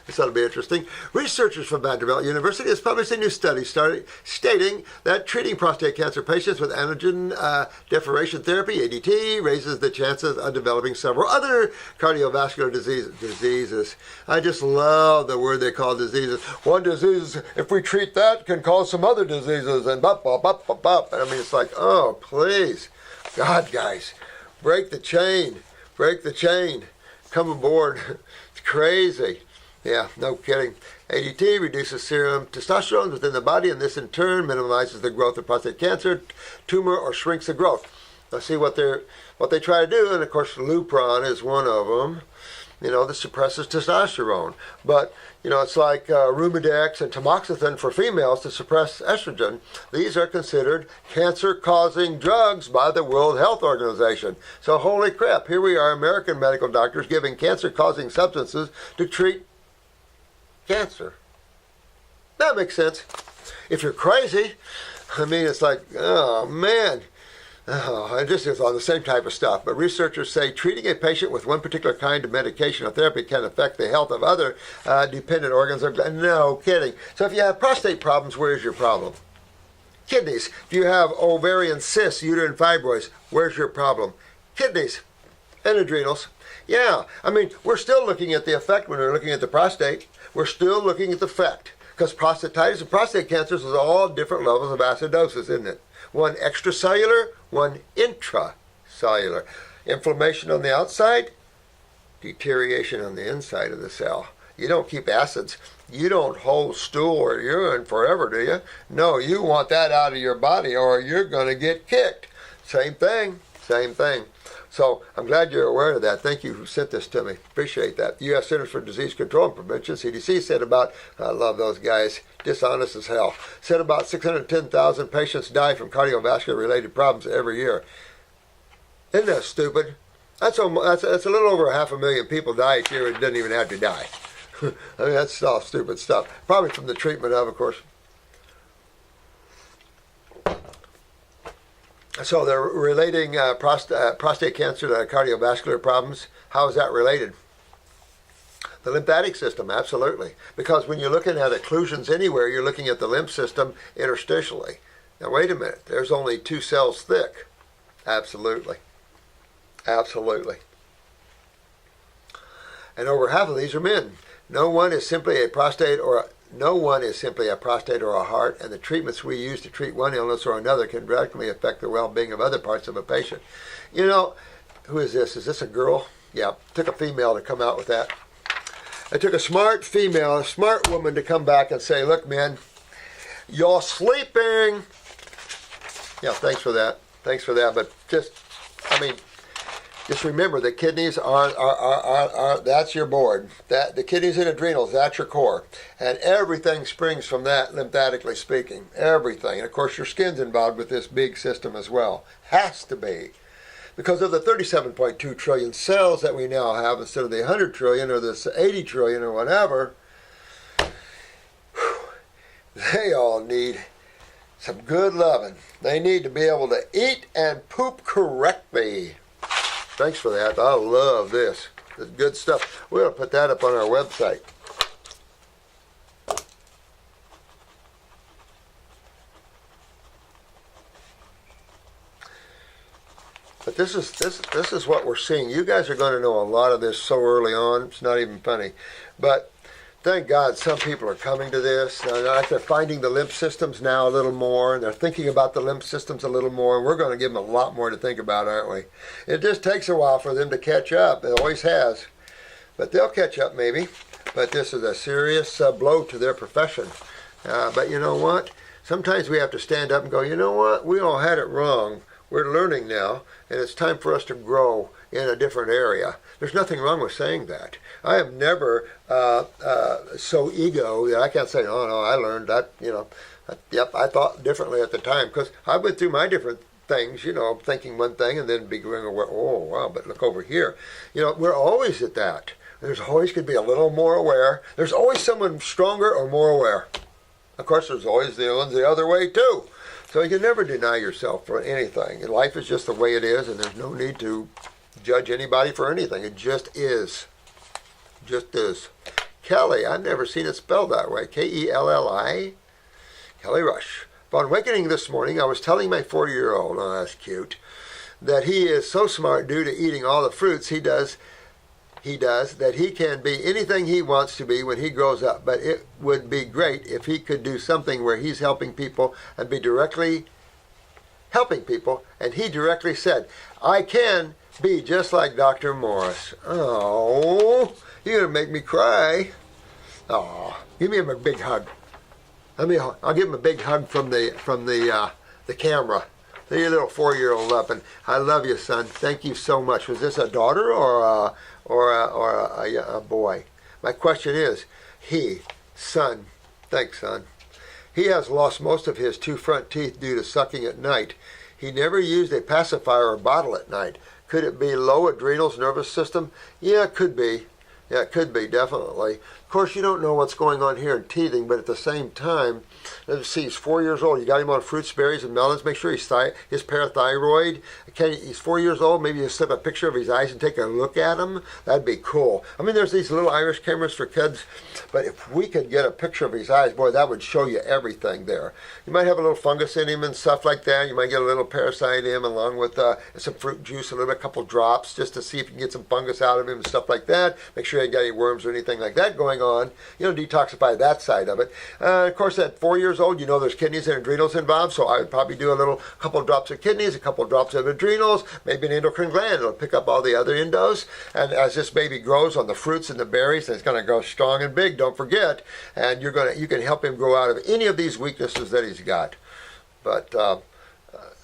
This ought to be interesting. Researchers from Vanderbilt University has published a new study stating that treating prostate cancer patients with androgen deferration therapy, ADT, raises the chances of developing several other cardiovascular diseases. I just love the word they call diseases. One disease, if we treat that, can cause some other diseases, and bop, bop, bop, bop, bop. I mean, it's like, oh, please. God, guys, break the chain. Break the chain. Come aboard. It's crazy. Yeah, no kidding. ADT reduces serum testosterone within the body, and this in turn minimizes the growth of prostate cancer tumor or shrinks the growth. Let's see what they try to do, and of course Lupron is one of them. You know, that suppresses testosterone. But, you know, it's like Rumidex and tamoxifen for females to suppress estrogen. These are considered cancer-causing drugs by the World Health Organization. So holy crap, here we are, American medical doctors giving cancer-causing substances to treat cancer. That makes sense. If you're crazy, I mean, it's like, oh man. Oh, this is on the same type of stuff. But researchers say treating a patient with one particular kind of medication or therapy can affect the health of other dependent organs. No kidding. So if you have prostate problems, where's your problem? Kidneys. If you have ovarian cysts, uterine fibroids, where's your problem? Kidneys and adrenals. Yeah, I mean, we're still looking at the effect when we're looking at the prostate. We're still looking at the effect, because prostatitis and prostate cancers is all different levels of acidosis, isn't it? One extracellular, one intracellular. Inflammation on the outside, deterioration on the inside of the cell. You don't keep acids. You don't hold stool or urine forever, do you? No, you want that out of your body or you're going to get kicked. Same thing, same thing. So I'm glad you're aware of that. Thank you who sent this to me. Appreciate that. U.S. Centers for Disease Control and Prevention, CDC, said about, I love those guys, dishonest as hell, said about 610,000 patients die from cardiovascular-related problems every year. Isn't that stupid? That's a little over 500,000 people die each year and didn't even have to die. I mean, that's all stupid stuff. Probably from the treatment of course. So they're relating prostate cancer to cardiovascular problems. How is that related? The lymphatic system, absolutely. Because when you're looking at occlusions anywhere, you're looking at the lymph system interstitially. Now wait a minute, there's only 2 cells thick. Absolutely. Absolutely. And over half of these are men. No one is simply a prostate or a heart, and the treatments we use to treat one illness or another can directly affect the well-being of other parts of a patient. You know, who is this? Is this a girl? Yeah, it took a female to come out with that. It took a smart female, a smart woman to come back and say, look, man, you're sleeping. Yeah, thanks for that. Thanks for that. But just remember the kidneys are that's your board. That the kidneys and adrenals, that's your core. And everything springs from that, lymphatically speaking. Everything. And of course your skin's involved with this big system as well. Has to be. Because of the 37.2 trillion cells that we now have instead of the 100 trillion or the 80 trillion or whatever, they all need some good loving. They need to be able to eat and poop correctly. Thanks for that. I love this. This is good stuff. We're going to put that up on our website. But this is what we're seeing. You guys are going to know a lot of this so early on. It's not even funny. But thank God some people are coming to this. They're finding the lymph systems now a little more, and they're thinking about the lymph systems a little more, and we're going to give them a lot more to think about, aren't we? It just takes a while for them to catch up. It always has. But they'll catch up maybe. But this is a serious blow to their profession. But you know what? Sometimes we have to stand up and go, you know what? We all had it wrong. We're learning now, and it's time for us to grow in a different area. There's nothing wrong with saying that. I am never so ego that I can't say, oh no, I learned that, yep, I thought differently at the time, because I went through my different things, thinking one thing and then being aware, oh wow, but look over here. We're always at that. There's always could be a little more aware. There's always someone stronger or more aware. Of course, there's always the ones the other way too. So you can never deny yourself for anything. And life is just the way it is, and there's no need to judge anybody for anything. It just is. Just is. Kelly, I've never seen it spelled that way. Kelli. Kelly Rush. Upon awakening this morning, I was telling my 4-year-old, oh that's cute, that he is so smart due to eating all the fruits he does, that he can be anything he wants to be when he grows up. But it would be great if he could do something where he's helping people and be directly helping people. And he directly said, I can be just like Dr. Morris. Oh, you're going to make me cry. Oh, give me a big hug. I'll give him a big hug from the camera. Your little 4-year-old up, and I love you, son. Thank you so much. Was this a daughter or a boy? My question is, son, thanks, son. He has lost most of his 2 front teeth due to sucking at night. He never used a pacifier or bottle at night. Could it be low adrenals, nervous system? Yeah, it could be. Yeah, it could be, definitely. Of course, you don't know what's going on here in teething, but at the same time, let's see, he's 4 years old. You got him on fruits, berries, and melons. Make sure his parathyroid. He's 4 years old. Maybe you slip a picture of his eyes and take a look at him. That'd be cool. I mean, there's these little iris cameras for kids, but if we could get a picture of his eyes, boy, that would show you everything there. You might have a little fungus in him and stuff like that. You might get a little parasite in him along with some fruit juice, a couple drops, just to see if you can get some fungus out of him and stuff like that. Make sure you ain't got any worms or anything like that going on. Detoxify that side of it. Of course, at 4 years old, there's kidneys and adrenals involved, so I would probably do a couple drops of kidneys, a couple drops of adrenals, maybe an endocrine gland. It'll pick up all the other endos, and as this baby grows on the fruits and the berries, it's going to grow strong and big, don't forget, and you can help him grow out of any of these weaknesses that he's got. But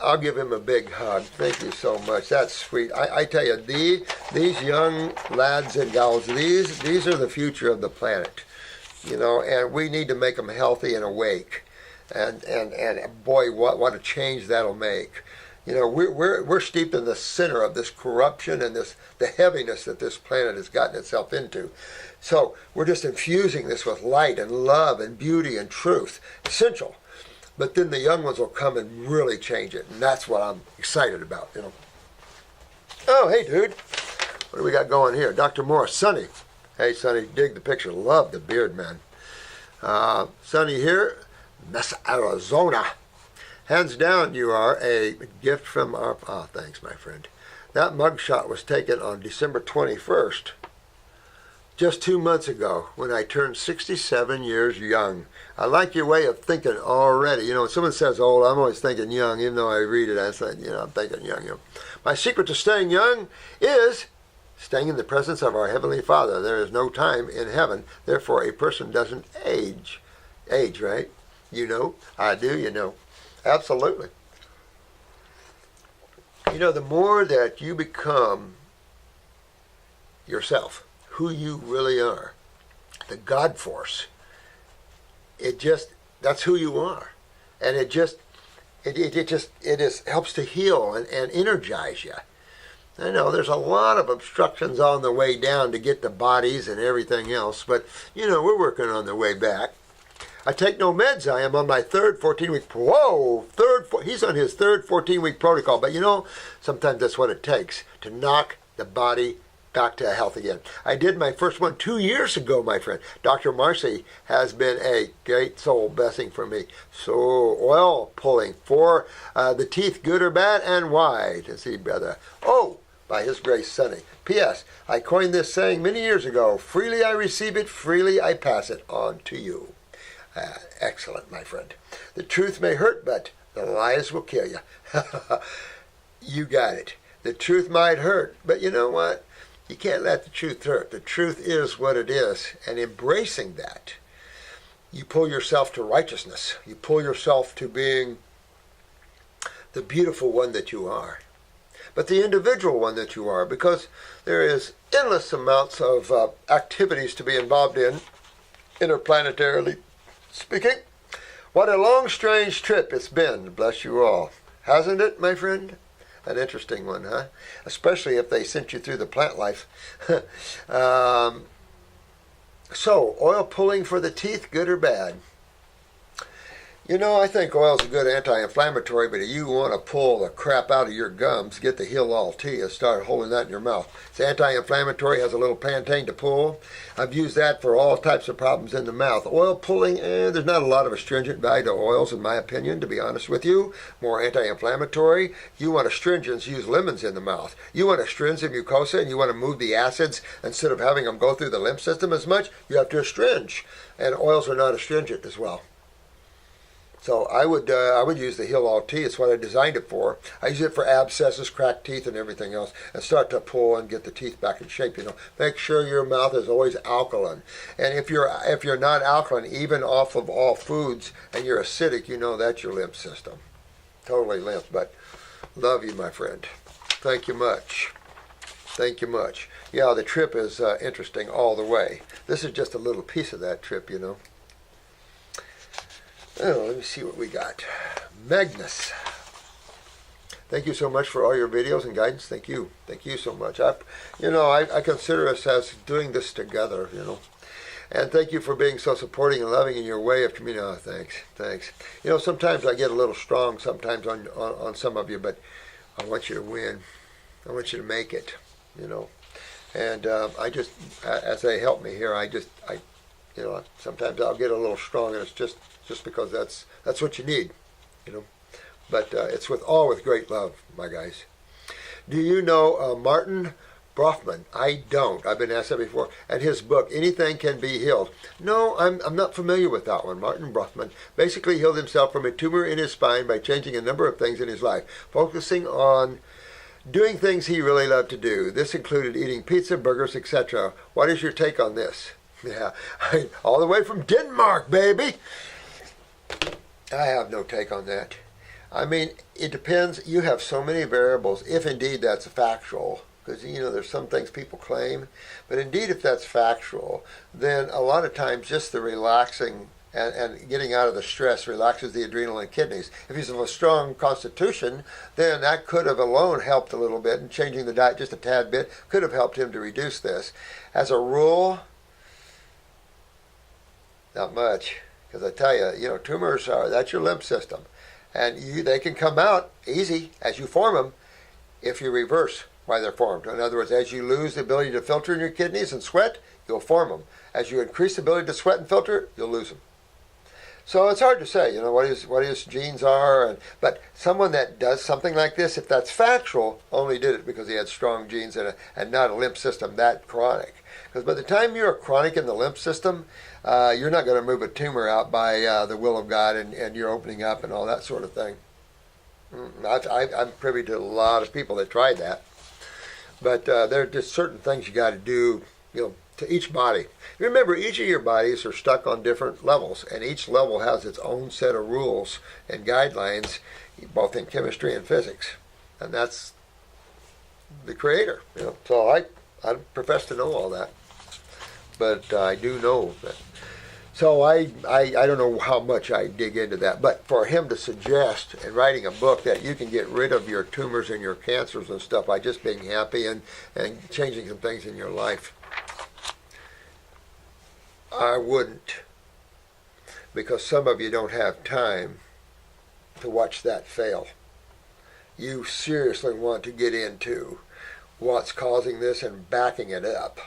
I'll give him a big hug. Thank you so much. That's sweet. I tell you, these young lads and gals, these are the future of the planet, and we need to make them healthy and awake. And boy, what a change that'll make. We're steeped in the center of this corruption and the heaviness that this planet has gotten itself into. So we're just infusing this with light and love and beauty and truth. Essential. But then the young ones will come and really change it, and that's what I'm excited about, Oh, hey, dude. What do we got going here? Dr. Morris. Sonny. Hey, Sonny, dig the picture. Love the beard, man. Sonny here, Mesa, Arizona. Hands down, you are a gift from our... Oh, thanks, my friend. That mugshot was taken on December 21st. Just 2 months ago, when I turned 67 years young. I like your way of thinking already. When someone says old, I'm always thinking young, even though I read it, I say, I'm thinking young. My secret to staying young is staying in the presence of our Heavenly Father. There is no time in heaven, therefore a person doesn't age. Age, right? I do, Absolutely. The more that you become yourself, who you really are, the God force, that's who you are. And it helps to heal and energize you. I know there's a lot of obstructions on the way down to get the bodies and everything else, but we're working on the way back. I take no meds. I am on my third 14-week. He's on his third 14-week protocol. But sometimes that's what it takes to knock the body back to health again. I did my first one 2 years ago, my friend. Dr. Marcy has been a great soul blessing for me. So oil pulling for the teeth, good or bad, and why? To see, brother. Oh, By His grace, Sonny. P.S. I coined this saying many years ago. Freely I receive it, freely I pass it on to you. Excellent, my friend. The truth may hurt, but the lies will kill you. You got it. The truth might hurt, but you know what? You can't let the truth hurt. The truth is what it is, and embracing that, you pull yourself to righteousness. You pull yourself to being the beautiful one that you are, but the individual one that you are, because there is endless amounts of activities to be involved in, interplanetarily speaking. What a long, strange trip it's been, bless you all. Hasn't it, my friend? An interesting one, huh? Especially if they sent you through the plant life. So, oil pulling for the teeth, good or bad? You know, I think oil's a good anti-inflammatory, but if you want to pull the crap out of your gums, get the Heal-All tea and start holding that in your mouth. It's anti-inflammatory, has a little Pantene to pull. I've used that for all types of problems in the mouth. Oil pulling, there's not a lot of astringent value to oils, in my opinion, to be honest with you. More anti-inflammatory. You want astringents, use lemons in the mouth. You want astringent mucosa, and you want to move the acids instead of having them go through the lymph system as much, you have to astringe. And oils are not astringent as well. So I would use the Heal-All tea. It's what I designed it for. I use it for abscesses, cracked teeth, and everything else, and start to pull and get the teeth back in shape. You know, make sure your mouth is always alkaline. And if you're not alkaline, even off of all foods, and you're acidic, you know that's your lymph system. Totally lymph. But love you, my friend. Thank you much. Thank you much. Yeah, the trip is interesting all the way. This is just a little piece of that trip, you know. Oh, let me see what we got. Magnus. Thank you so much for all your videos and guidance. Thank you. Thank you so much. I consider us as doing this together, you know. And thank you for being so supporting and loving in your way of community. Oh, thanks. You know, sometimes I get a little strong sometimes on some of you, but I want you to win. I want you to make it, you know. And I just, as they help me here, you know, sometimes I'll get a little strong, and it's just because that's what you need, you know. But it's with great love, my guys. Do you know Martin Brofman? I don't. I've been asked that before. And his book, Anything Can Be Healed. No, I'm not familiar with that one. Martin Brofman basically healed himself from a tumor in his spine by changing a number of things in his life, focusing on doing things he really loved to do. This included eating pizza, burgers, etc. What is your take on this? Yeah, all the way from Denmark, baby. I have no take on that. I mean, it depends. You have so many variables, if indeed that's factual, because, you know, there's some things people claim, but indeed if that's factual, then a lot of times just the relaxing and getting out of the stress relaxes the adrenal and kidneys. If he's of a strong constitution, then that could have alone helped a little bit, and changing the diet just a tad bit could have helped him to reduce this. As a rule, not much. Because I tell you, you know, tumors that's your lymph system. And they can come out easy as you form them if you reverse why they're formed. In other words, as you lose the ability to filter in your kidneys and sweat, you'll form them. As you increase the ability to sweat and filter, you'll lose them. So it's hard to say, you know, what his genes are. But someone that does something like this, if that's factual, only did it because he had strong genes and not a lymph system that chronic. Because by the time you're chronic in the lymph system, you're not going to move a tumor out by the will of God and you're opening up and all that sort of thing. I'm privy to a lot of people that tried that. But there are just certain things you got to do, you know, to each body. Remember, each of your bodies are stuck on different levels, and each level has its own set of rules and guidelines, both in chemistry and physics. And that's the creator, you know. So I profess to know all that. But I do know that. So I don't know how much I dig into that. But for him to suggest in writing a book that you can get rid of your tumors and your cancers and stuff by just being happy and changing some things in your life, I wouldn't. Because some of you don't have time to watch that fail. You seriously want to get into what's causing this and backing it up.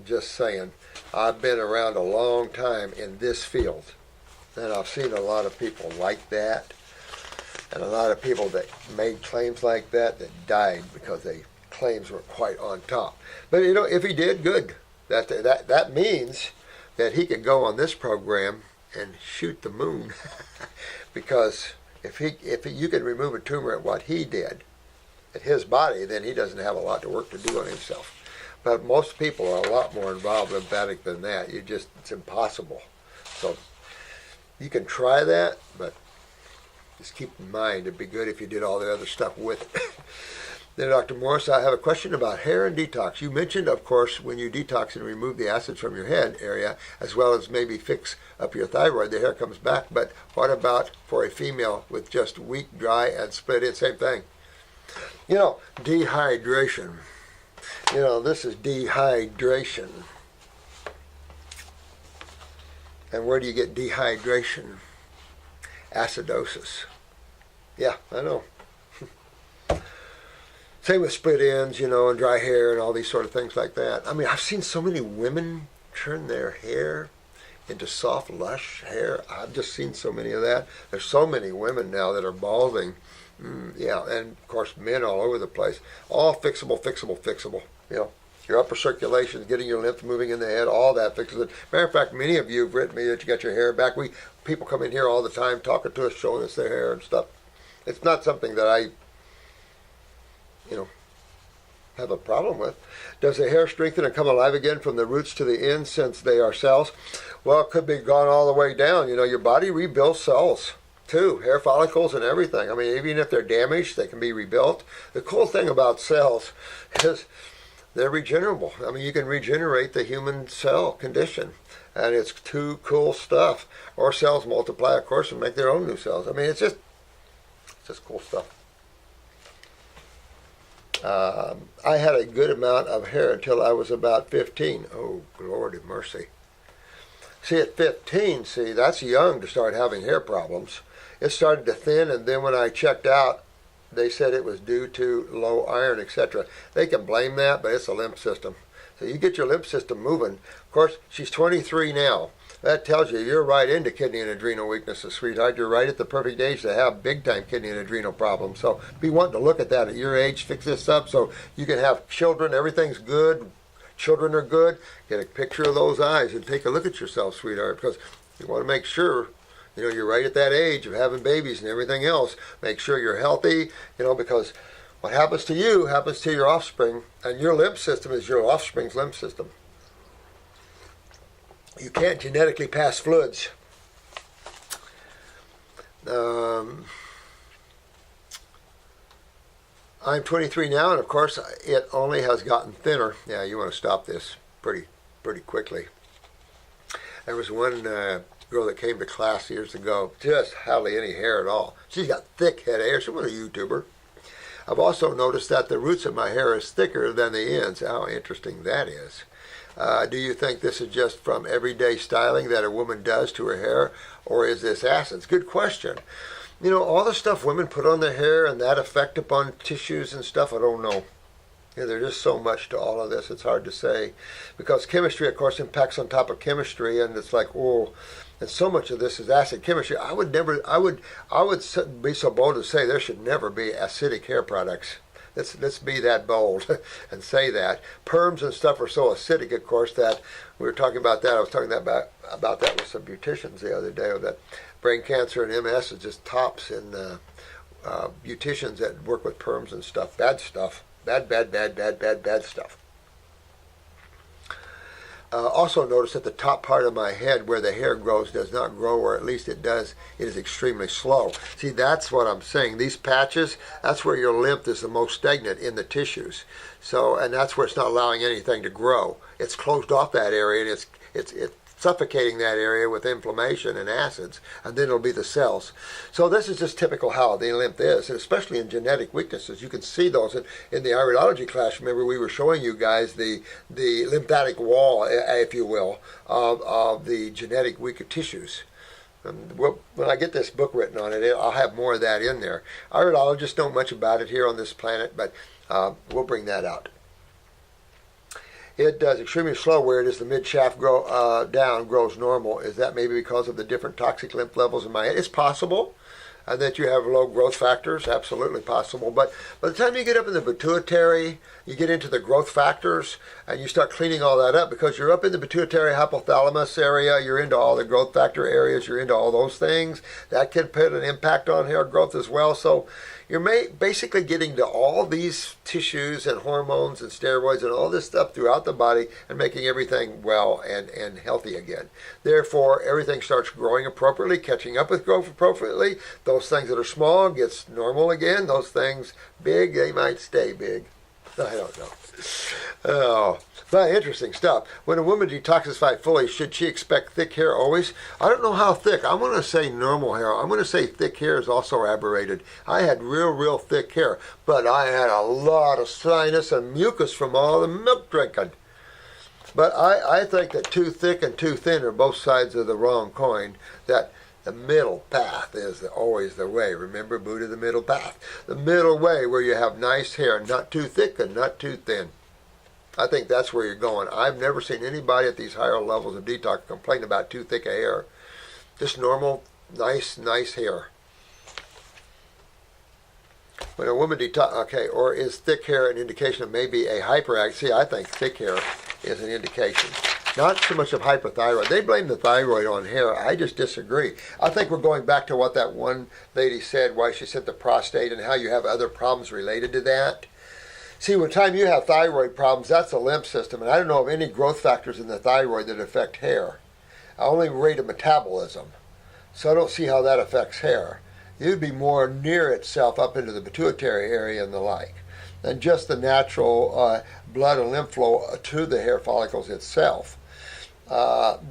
Just saying, I've been around a long time in this field, and I've seen a lot of people like that. And a lot of people that made claims like that died because they claims were quite on top. But you know, if he did, good. That means that he could go on this program and shoot the moon, because if you can remove a tumor at what he did at his body, then he doesn't have a lot of work to do on himself. But most people are a lot more involved lymphatic than that. It's impossible. So you can try that, but just keep in mind it'd be good if you did all the other stuff with it. Then, Dr. Morris, I have a question about hair and detox. You mentioned, of course, when you detox and remove the acids from your head area, as well as maybe fix up your thyroid, the hair comes back. But what about for a female with just weak, dry, and split in? Same thing. You know, dehydration. You know, this is dehydration. And where do you get dehydration? Acidosis. Yeah, I know. Same with split ends, you know, and dry hair and all these sort of things like that. I mean, I've seen so many women turn their hair into soft, lush hair. I've just seen so many of that. There's so many women now that are balding. Yeah, and of course men all over the place. All fixable, fixable, fixable. You know, your upper circulation, getting your lymph moving in the head, all that fixes it. Matter of fact, many of you have written me that you got your hair back. People come in here all the time talking to us, showing us their hair and stuff. It's not something that I have a problem with. Does the hair strengthen and come alive again from the roots to the ends since they are cells? Well, it could be gone all the way down. You know, your body rebuilds cells too, hair follicles and everything. I mean, even if they're damaged, they can be rebuilt. The cool thing about cells is they're regenerable. I mean, you can regenerate the human cell condition, and it's too cool stuff. Or cells multiply, of course, and make their own new cells. I mean, it's just cool stuff. I had a good amount of hair until I was about 15. Oh, Lord have mercy. See, at 15, that's young to start having hair problems. It started to thin, and then when I checked out, they said it was due to low iron, etc. They can blame that, but it's a lymph system. So you get your lymph system moving. Of course, she's 23 now. That tells you you're right into kidney and adrenal weaknesses, sweetheart. You're right at the perfect age to have big-time kidney and adrenal problems. So be wanting to look at that at your age, fix this up so you can have children. Everything's good. Children are good. Get a picture of those eyes and take a look at yourself, sweetheart, because you want to make sure, you know, you're right at that age of having babies and everything else. Make sure you're healthy, you know, because what happens to you happens to your offspring, and your lymph system is your offspring's lymph system. You can't genetically pass fluids. I'm 23 now, and of course, it only has gotten thinner. Yeah, you want to stop this pretty quickly. There was one girl that came to class years ago, just hardly any hair at all. She's got thick head hair. She was a YouTuber. I've also noticed that the roots of my hair is thicker than the ends. How interesting that is. Do you think this is just from everyday styling that a woman does to her hair, or is this acids? Good question. You know, all the stuff women put on their hair and that effect upon tissues and stuff, I don't know. Yeah, there's just so much to all of this, it's hard to say. Because chemistry, of course, impacts on top of chemistry, and it's like, oh, and so much of this is acid chemistry. I would be so bold to say there should never be acidic hair products. Let's be that bold and say that. Perms and stuff are so acidic, of course, that we were talking about that. I was talking about that with some beauticians the other day, that brain cancer and MS is just tops in beauticians that work with perms and stuff. Bad stuff. Bad stuff. Also notice that the top part of my head where the hair grows does not grow, or at least it does. It is extremely slow. See, that's what I'm saying. These patches, that's where your lymph is the most stagnant in the tissues. So, and that's where it's not allowing anything to grow. It's closed off that area, and it's suffocating that area with inflammation and acids, and then it'll be the cells. So this is just typical how the lymph is, and especially in genetic weaknesses. You can see those in the iridology class. Remember, we were showing you guys the lymphatic wall, if you will, of the genetic weaker tissues. When I get this book written on it, I'll have more of that in there. Iridologists know much about it here on this planet, but we'll bring that out. It does extremely slow, where it is the mid-shaft down grows normal. Is that maybe because of the different toxic lymph levels in my head? It's possible. and that you have low growth factors, absolutely possible. But by the time you get up in the pituitary, you get into the growth factors, and you start cleaning all that up because you're up in the pituitary hypothalamus area, you're into all the growth factor areas, you're into all those things. That can put an impact on hair growth as well. So you're basically getting to all these tissues and hormones and steroids and all this stuff throughout the body and making everything well and healthy again. Therefore, everything starts growing appropriately, catching up with growth appropriately. Those things that are small gets normal again. Those things big, they might stay big. I don't know. Oh, but interesting stuff. When a woman detoxifies fully, should she expect thick hair always? I don't know how thick. I'm going to say normal hair. I'm going to say thick hair is also aberrated. I had real thick hair, but I had a lot of sinus and mucus from all the milk drinking. But I think that too thick and too thin are both sides of the wrong coin. That the middle path is always the way. Remember, Buddha, the middle path. The middle way where you have nice hair, not too thick and not too thin. I think that's where you're going. I've never seen anybody at these higher levels of detox complain about too thick a hair. Just normal, nice hair. When a woman or is thick hair an indication of maybe a hyperactive? See, I think thick hair is an indication. Not so much of hyperthyroid. They blame the thyroid on hair. I just disagree. I think we're going back to what that one lady said, why she said the prostate and how you have other problems related to that. See, when time you have thyroid problems, that's a lymph system, and I don't know of any growth factors in the thyroid that affect hair. Only rate of metabolism. So I don't see how that affects hair. You'd be more near itself up into the pituitary area and the like, than just the natural blood and lymph flow to the hair follicles itself.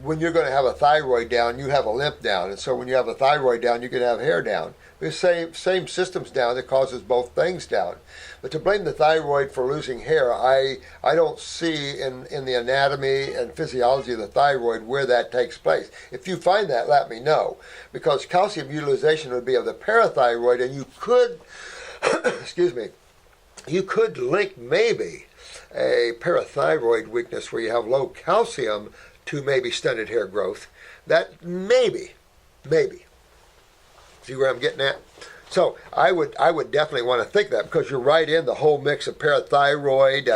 When you're going to have a thyroid down, you have a lymph down, and so when you have a thyroid down, you can have hair down. The same system's down that causes both things down. But to blame the thyroid for losing hair, I don't see in the anatomy and physiology of the thyroid where that takes place. If you find that, let me know, because calcium utilization would be of the parathyroid, and you could, excuse me, you could link maybe a parathyroid weakness where you have low calcium to maybe stunted hair growth. That maybe. See where I'm getting at? So I would definitely want to think that, because you're right in the whole mix of parathyroid,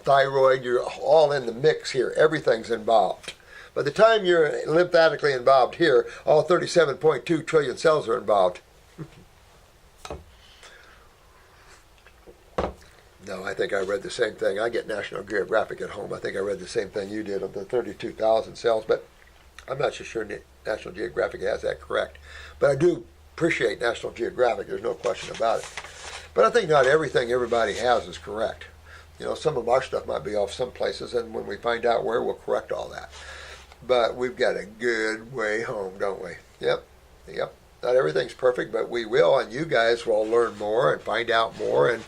thyroid. You're all in the mix here. Everything's involved. By the time you're lymphatically involved here, all 37.2 trillion cells are involved. No, I think I read the same thing. I get National Geographic at home. I think I read the same thing you did of the 32,000 cells, but I'm not so sure National Geographic has that correct. But I do appreciate National Geographic. There's no question about it. But I think not everything everybody has is correct. You know, some of our stuff might be off some places, and when we find out where, we'll correct all that. But we've got a good way home, don't we? Yep. Not everything's perfect, but we will, and you guys will learn more and find out more, and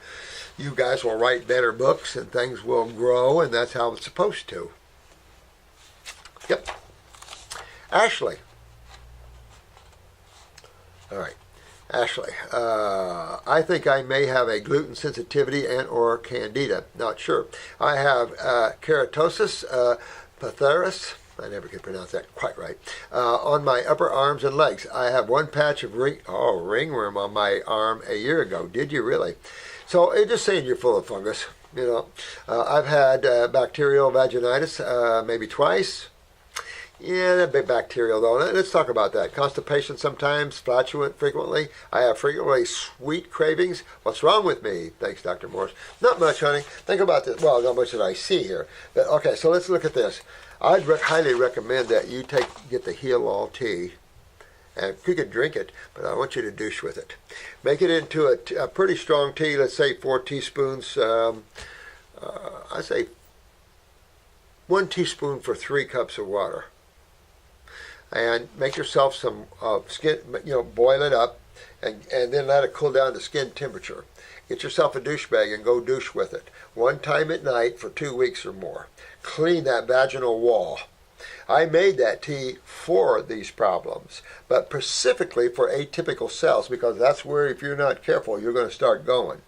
you guys will write better books, and things will grow, and that's how it's supposed to. Yep. Ashley. All right. Ashley, I think I may have a gluten sensitivity and or candida. Not sure. I have keratosis pitheris. I never could pronounce that quite right. On my upper arms and legs. I have one patch of ringworm on my arm a year ago. Did you really? So it's just saying you're full of fungus. You know, I've had bacterial vaginitis maybe twice. Yeah, that bit bacterial though. Let's talk about that. Constipation sometimes, flatulent frequently. I have frequently sweet cravings. What's wrong with me? Thanks, Dr. Morris. Not much, honey. Think about this. Well, not much that I see here. But okay, so let's look at this. I'd highly recommend that you get the Heal-All tea. And you can drink it, but I want you to douche with it. Make it into a pretty strong tea. Let's say 4 teaspoons. I say 1 teaspoon for 3 cups of water. And make yourself some skin, boil it up, and then let it cool down to skin temperature. Get yourself a douche bag and go douche with it. 1 time at night for 2 weeks or more. Clean that vaginal wall. I made that tea for these problems, but specifically for atypical cells, because that's where, if you're not careful, you're going to start going.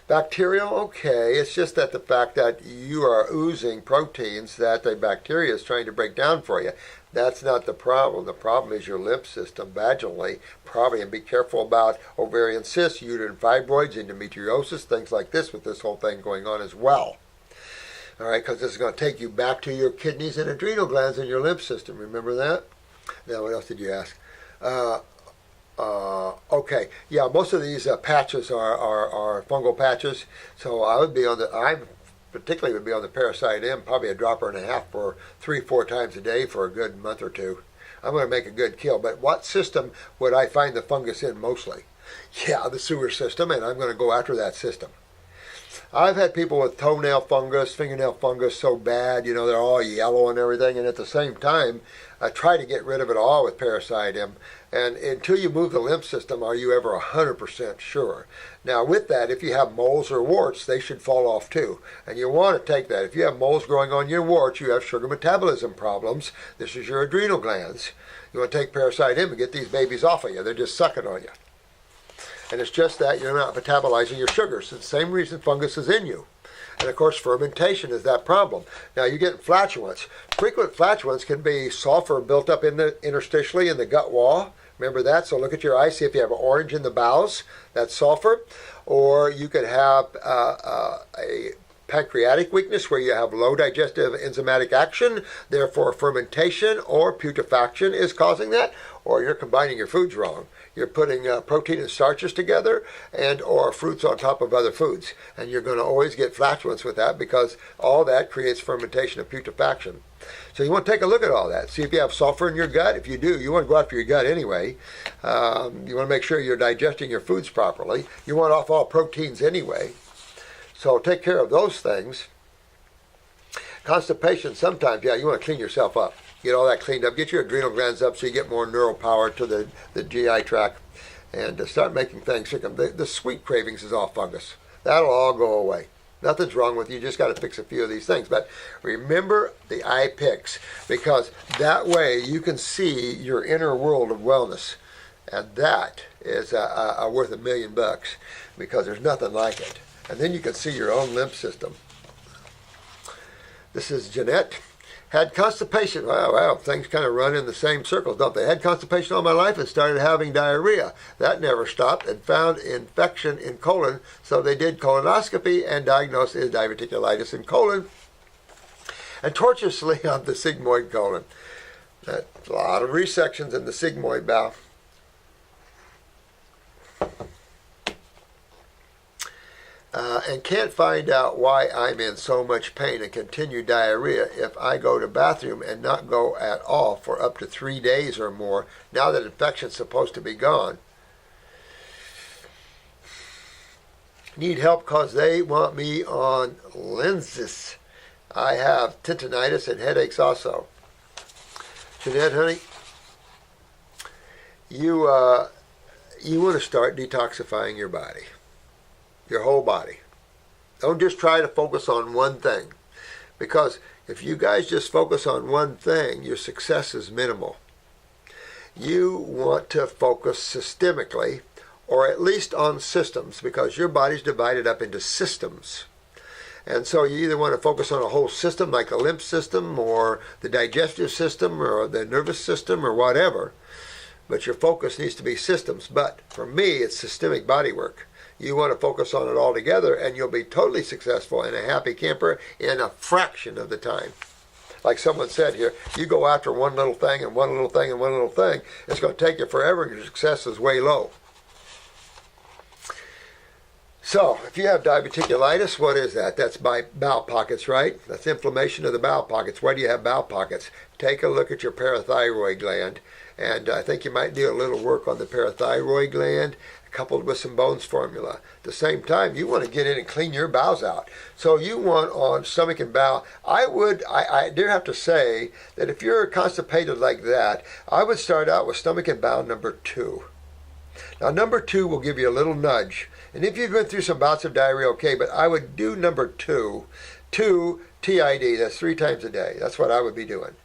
Bacterial, okay, it's just that the fact that you are oozing proteins that the bacteria is trying to break down for you. That's not the problem. The problem is your lymph system vaginally, probably, and be careful about ovarian cysts, uterine fibroids, endometriosis, things like this with this whole thing going on as well. All right, because this is going to take you back to your kidneys and adrenal glands and your lymph system. Remember that? Now, what else did you ask? Okay, yeah, most of these patches are fungal patches, so I particularly would be on the Parasite M, probably a dropper and a half for 3-4 times a day for a good month or two. I'm going to make a good kill, but what system would I find the fungus in mostly? Yeah, the sewer system, and I'm going to go after that system. I've had people with toenail fungus, fingernail fungus so bad, they're all yellow and everything, and at the same time, I try to get rid of it all with Parasite M. And until you move the lymph system, are you ever 100% sure? Now, with that, if you have moles or warts, they should fall off too. And you want to take that. If you have moles growing on your warts, you have sugar metabolism problems. This is your adrenal glands. You want to take Parasite M and get these babies off of you. They're just sucking on you. And it's just that you're not metabolizing your sugars. It's the same reason fungus is in you. And of course, fermentation is that problem. Now, you get flatulence. Frequent flatulence can be sulfur built up interstitially in the gut wall. Remember that? So look at your eye, see if you have an orange in the bowels. That's sulfur. Or you could have a pancreatic weakness where you have low digestive enzymatic action. Therefore, fermentation or putrefaction is causing that. Or you're combining your foods wrong. You're putting protein and starches together and or fruits on top of other foods. And you're going to always get flatulence with that because all that creates fermentation and putrefaction. So you want to take a look at all that. See if you have sulfur in your gut. If you do, you want to go after your gut anyway. You want to make sure you're digesting your foods properly. You want off all proteins anyway. So take care of those things. Constipation, sometimes, you want to clean yourself up. Get all that cleaned up. Get your adrenal glands up so you get more neural power to the GI tract. And start making things. The sweet cravings is all fungus. That'll all go away. Nothing's wrong with you. You just got to fix a few of these things. But remember the eye picks, because that way you can see your inner world of wellness. And that is worth $1 million because there's nothing like it. And then you can see your own lymph system. This is Jeanette. Had constipation. Wow, things kind of run in the same circles, don't they? Had constipation all my life and started having diarrhea. That never stopped and found infection in colon. So they did colonoscopy and diagnosed it as diverticulitis in colon and tortuously on the sigmoid colon. A lot of resections in the sigmoid bowel. And can't find out why I'm in so much pain and continue diarrhea if I go to bathroom and not go at all for up to 3 days or more now that infection's supposed to be gone. Need help because they want me on lenses. I have tendinitis and headaches also. Jeanette, honey, you want to start detoxifying your body. Your whole body. Don't just try to focus on one thing. Because if you guys just focus on one thing, your success is minimal. You want to focus systemically, or at least on systems, because your body's divided up into systems. And so you either want to focus on a whole system, like the lymph system, or the digestive system, or the nervous system, or whatever. But your focus needs to be systems. But for me, it's systemic body work. You want to focus on it all together, and you'll be totally successful and a happy camper in a fraction of the time. Like someone said here, you go after one little thing and one little thing and one little thing, it's going to take you forever and your success is way low. So, if you have diverticulitis, what is that? That's by bowel pockets, right? That's inflammation of the bowel pockets. Why do you have bowel pockets? Take a look at your parathyroid gland, and I think you might do a little work on the parathyroid gland, coupled with some bones formula. At the same time, you want to get in and clean your bowels out. So you want on stomach and bowel, I dare have to say that if you're constipated like that, I would start out with stomach and bowel number 2. Now number 2 will give you a little nudge. And if you've been through some bouts of diarrhea, okay, but I would do number 2. 2 TID, that's 3 times a day. That's what I would be doing.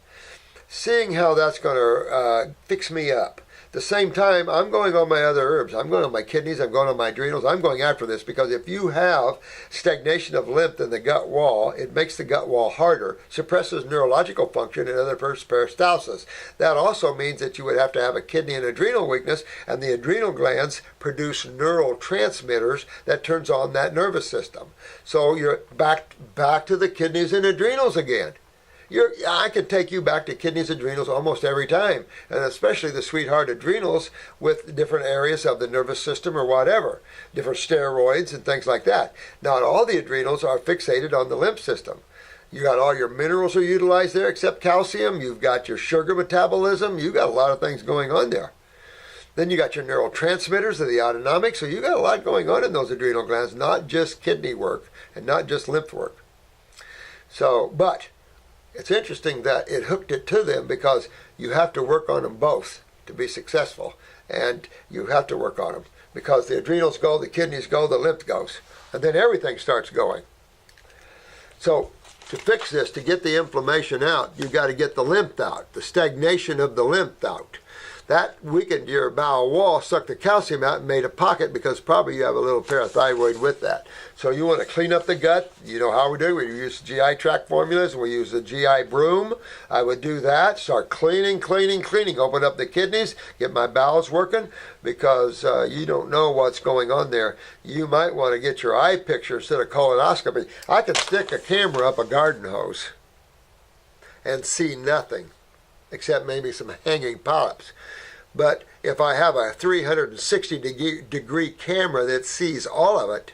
Seeing how that's going to fix me up. the same time, I'm going on my other herbs. I'm going on my kidneys. I'm going on my adrenals. I'm going after this because if you have stagnation of lymph in the gut wall, it makes the gut wall harder, suppresses neurological function, and other peristalsis. That also means that you would have to have a kidney and adrenal weakness, and the adrenal glands produce neurotransmitters that turns on that nervous system. So you're back to the kidneys and adrenals again. I can take you back to kidneys, adrenals almost every time, and especially the sweetheart adrenals with different areas of the nervous system or whatever, different steroids and things like that. Not all the adrenals are fixated on the lymph system. You got all your minerals are utilized there except calcium. You've got your sugar metabolism. You've got a lot of things going on there. Then you got your neurotransmitters and the autonomics. So you got a lot going on in those adrenal glands, not just kidney work and not just lymph work. So, but it's interesting that it hooked it to them because you have to work on them both to be successful. And you have to work on them because the adrenals go, the kidneys go, the lymph goes. And then everything starts going. So to fix this, to get the inflammation out, you've got to get the lymph out, the stagnation of the lymph out. That weakened your bowel wall, sucked the calcium out, and made a pocket because probably you have a little parathyroid with that. So you want to clean up the gut. You know how we do. We use GI tract formulas. We use the GI broom. I would do that. Start cleaning. Open up the kidneys. Get my bowels working because you don't know what's going on there. You might want to get your eye picture instead of colonoscopy. I could stick a camera up a garden hose and see nothing except maybe some hanging polyps. But if I have a 360 degree camera that sees all of it,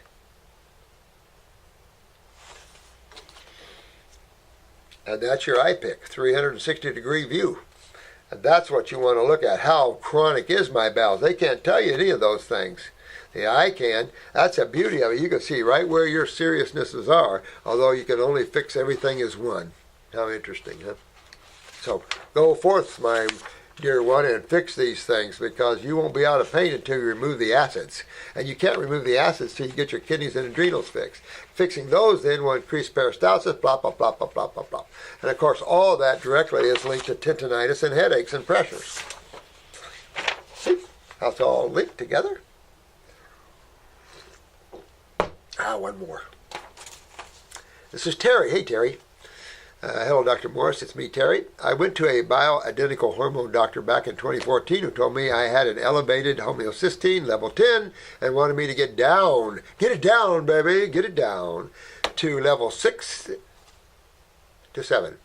and that's your eye pick, 360 degree view. And that's what you want to look at. How chronic is my bowels? They can't tell you any of those things. The eye can. That's the beauty of it. You can see right where your seriousnesses are, although you can only fix everything as one. How interesting, huh? So go forth, my dear one, and fix these things because you won't be out of pain until you remove the acids. And you can't remove the acids till you get your kidneys and adrenals fixed. Fixing those then will increase peristalsis, blah, blah, blah, blah, blah, blah, blah. And of course, all that directly is linked to tendinitis and headaches and pressures. See how it's all linked together? One more. This is Terry. Hey, Terry. Hello, Dr. Morris. It's me, Terry. I went to a bioidentical hormone doctor back in 2014 who told me I had an elevated homeocysteine, level 10, and wanted me to get down. Get it down, baby. Get it down to level 6 to 7.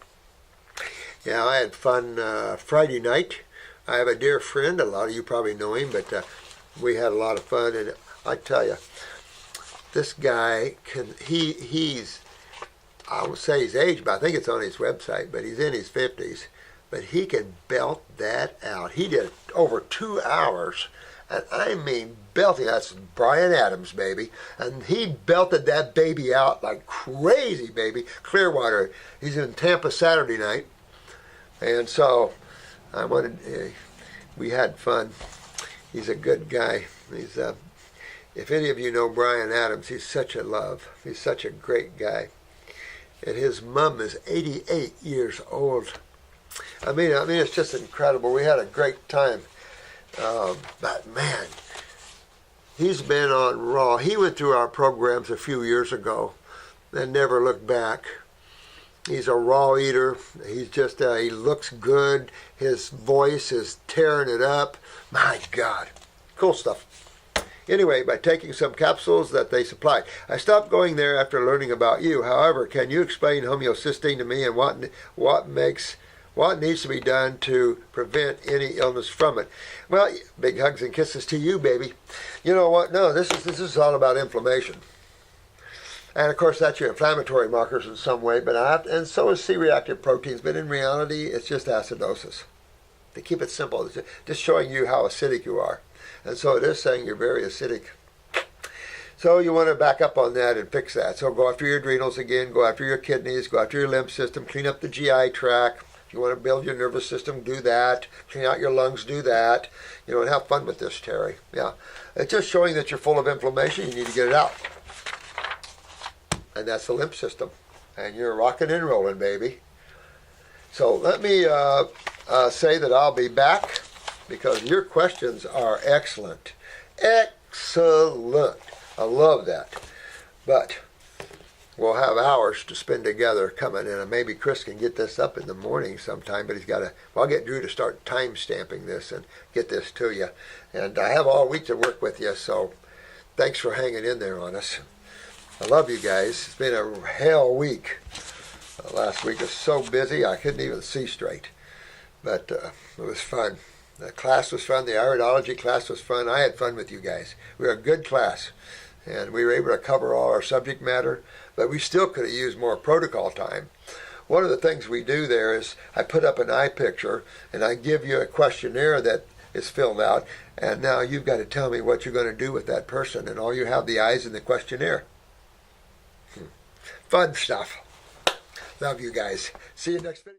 Yeah, I had fun Friday night. I have a dear friend. A lot of you probably know him, but we had a lot of fun. And I tell you, this guy, he's I would say his age, but I think it's on his website, but he's in his 50s. But he can belt that out. He did over 2 hours, and I mean belting. That's Brian Adams, baby. And he belted that baby out like crazy, baby. Clearwater. He's in Tampa Saturday night. And so we had fun. He's a good guy. If any of you know Brian Adams, he's such a love. He's such a great guy. And his mom is 88 years old. I mean, it's just incredible. We had a great time. But man, he's been on Raw. He went through our programs a few years ago and never looked back. He's a raw eater. He's just, he looks good. His voice is tearing it up. My God. Cool stuff. Anyway, by taking some capsules that they supplied. I stopped going there after learning about you. However, can you explain homeocysteine to me and what needs to be done to prevent any illness from it? Well, big hugs and kisses to you, baby. You know what? No, this is all about inflammation. And of course, that's your inflammatory markers in some way, and so is C-reactive proteins. But in reality, it's just acidosis. To keep it simple, it's just showing you how acidic you are. And so it is saying you're very acidic. So you want to back up on that and fix that. So go after your adrenals again, go after your kidneys, go after your lymph system, clean up the GI tract. If you want to build your nervous system, do that. Clean out your lungs, do that. And have fun with this, Terry. Yeah. It's just showing that you're full of inflammation. You need to get it out. And that's the lymph system. And you're rocking and rolling, baby. So let me say that I'll be back because your questions are excellent. Excellent. I love that. But we'll have hours to spend together coming in, and maybe Chris can get this up in the morning sometime, but he's got to, well, I'll get Drew to start time stamping this and get this to you. And I have all week to work with you, so thanks for hanging in there on us. I love you guys. It's been a hell week. Last week was so busy I couldn't even see straight. But it was fun. The class was fun. The iridology class was fun. I had fun with you guys. We were a good class. And we were able to cover all our subject matter. But we still could have used more protocol time. One of the things we do there is I put up an eye picture and I give you a questionnaire that is filled out. And now you've got to tell me what you're going to do with that person. And all you have the eyes in the questionnaire. Fun stuff. Love you guys. See you next video.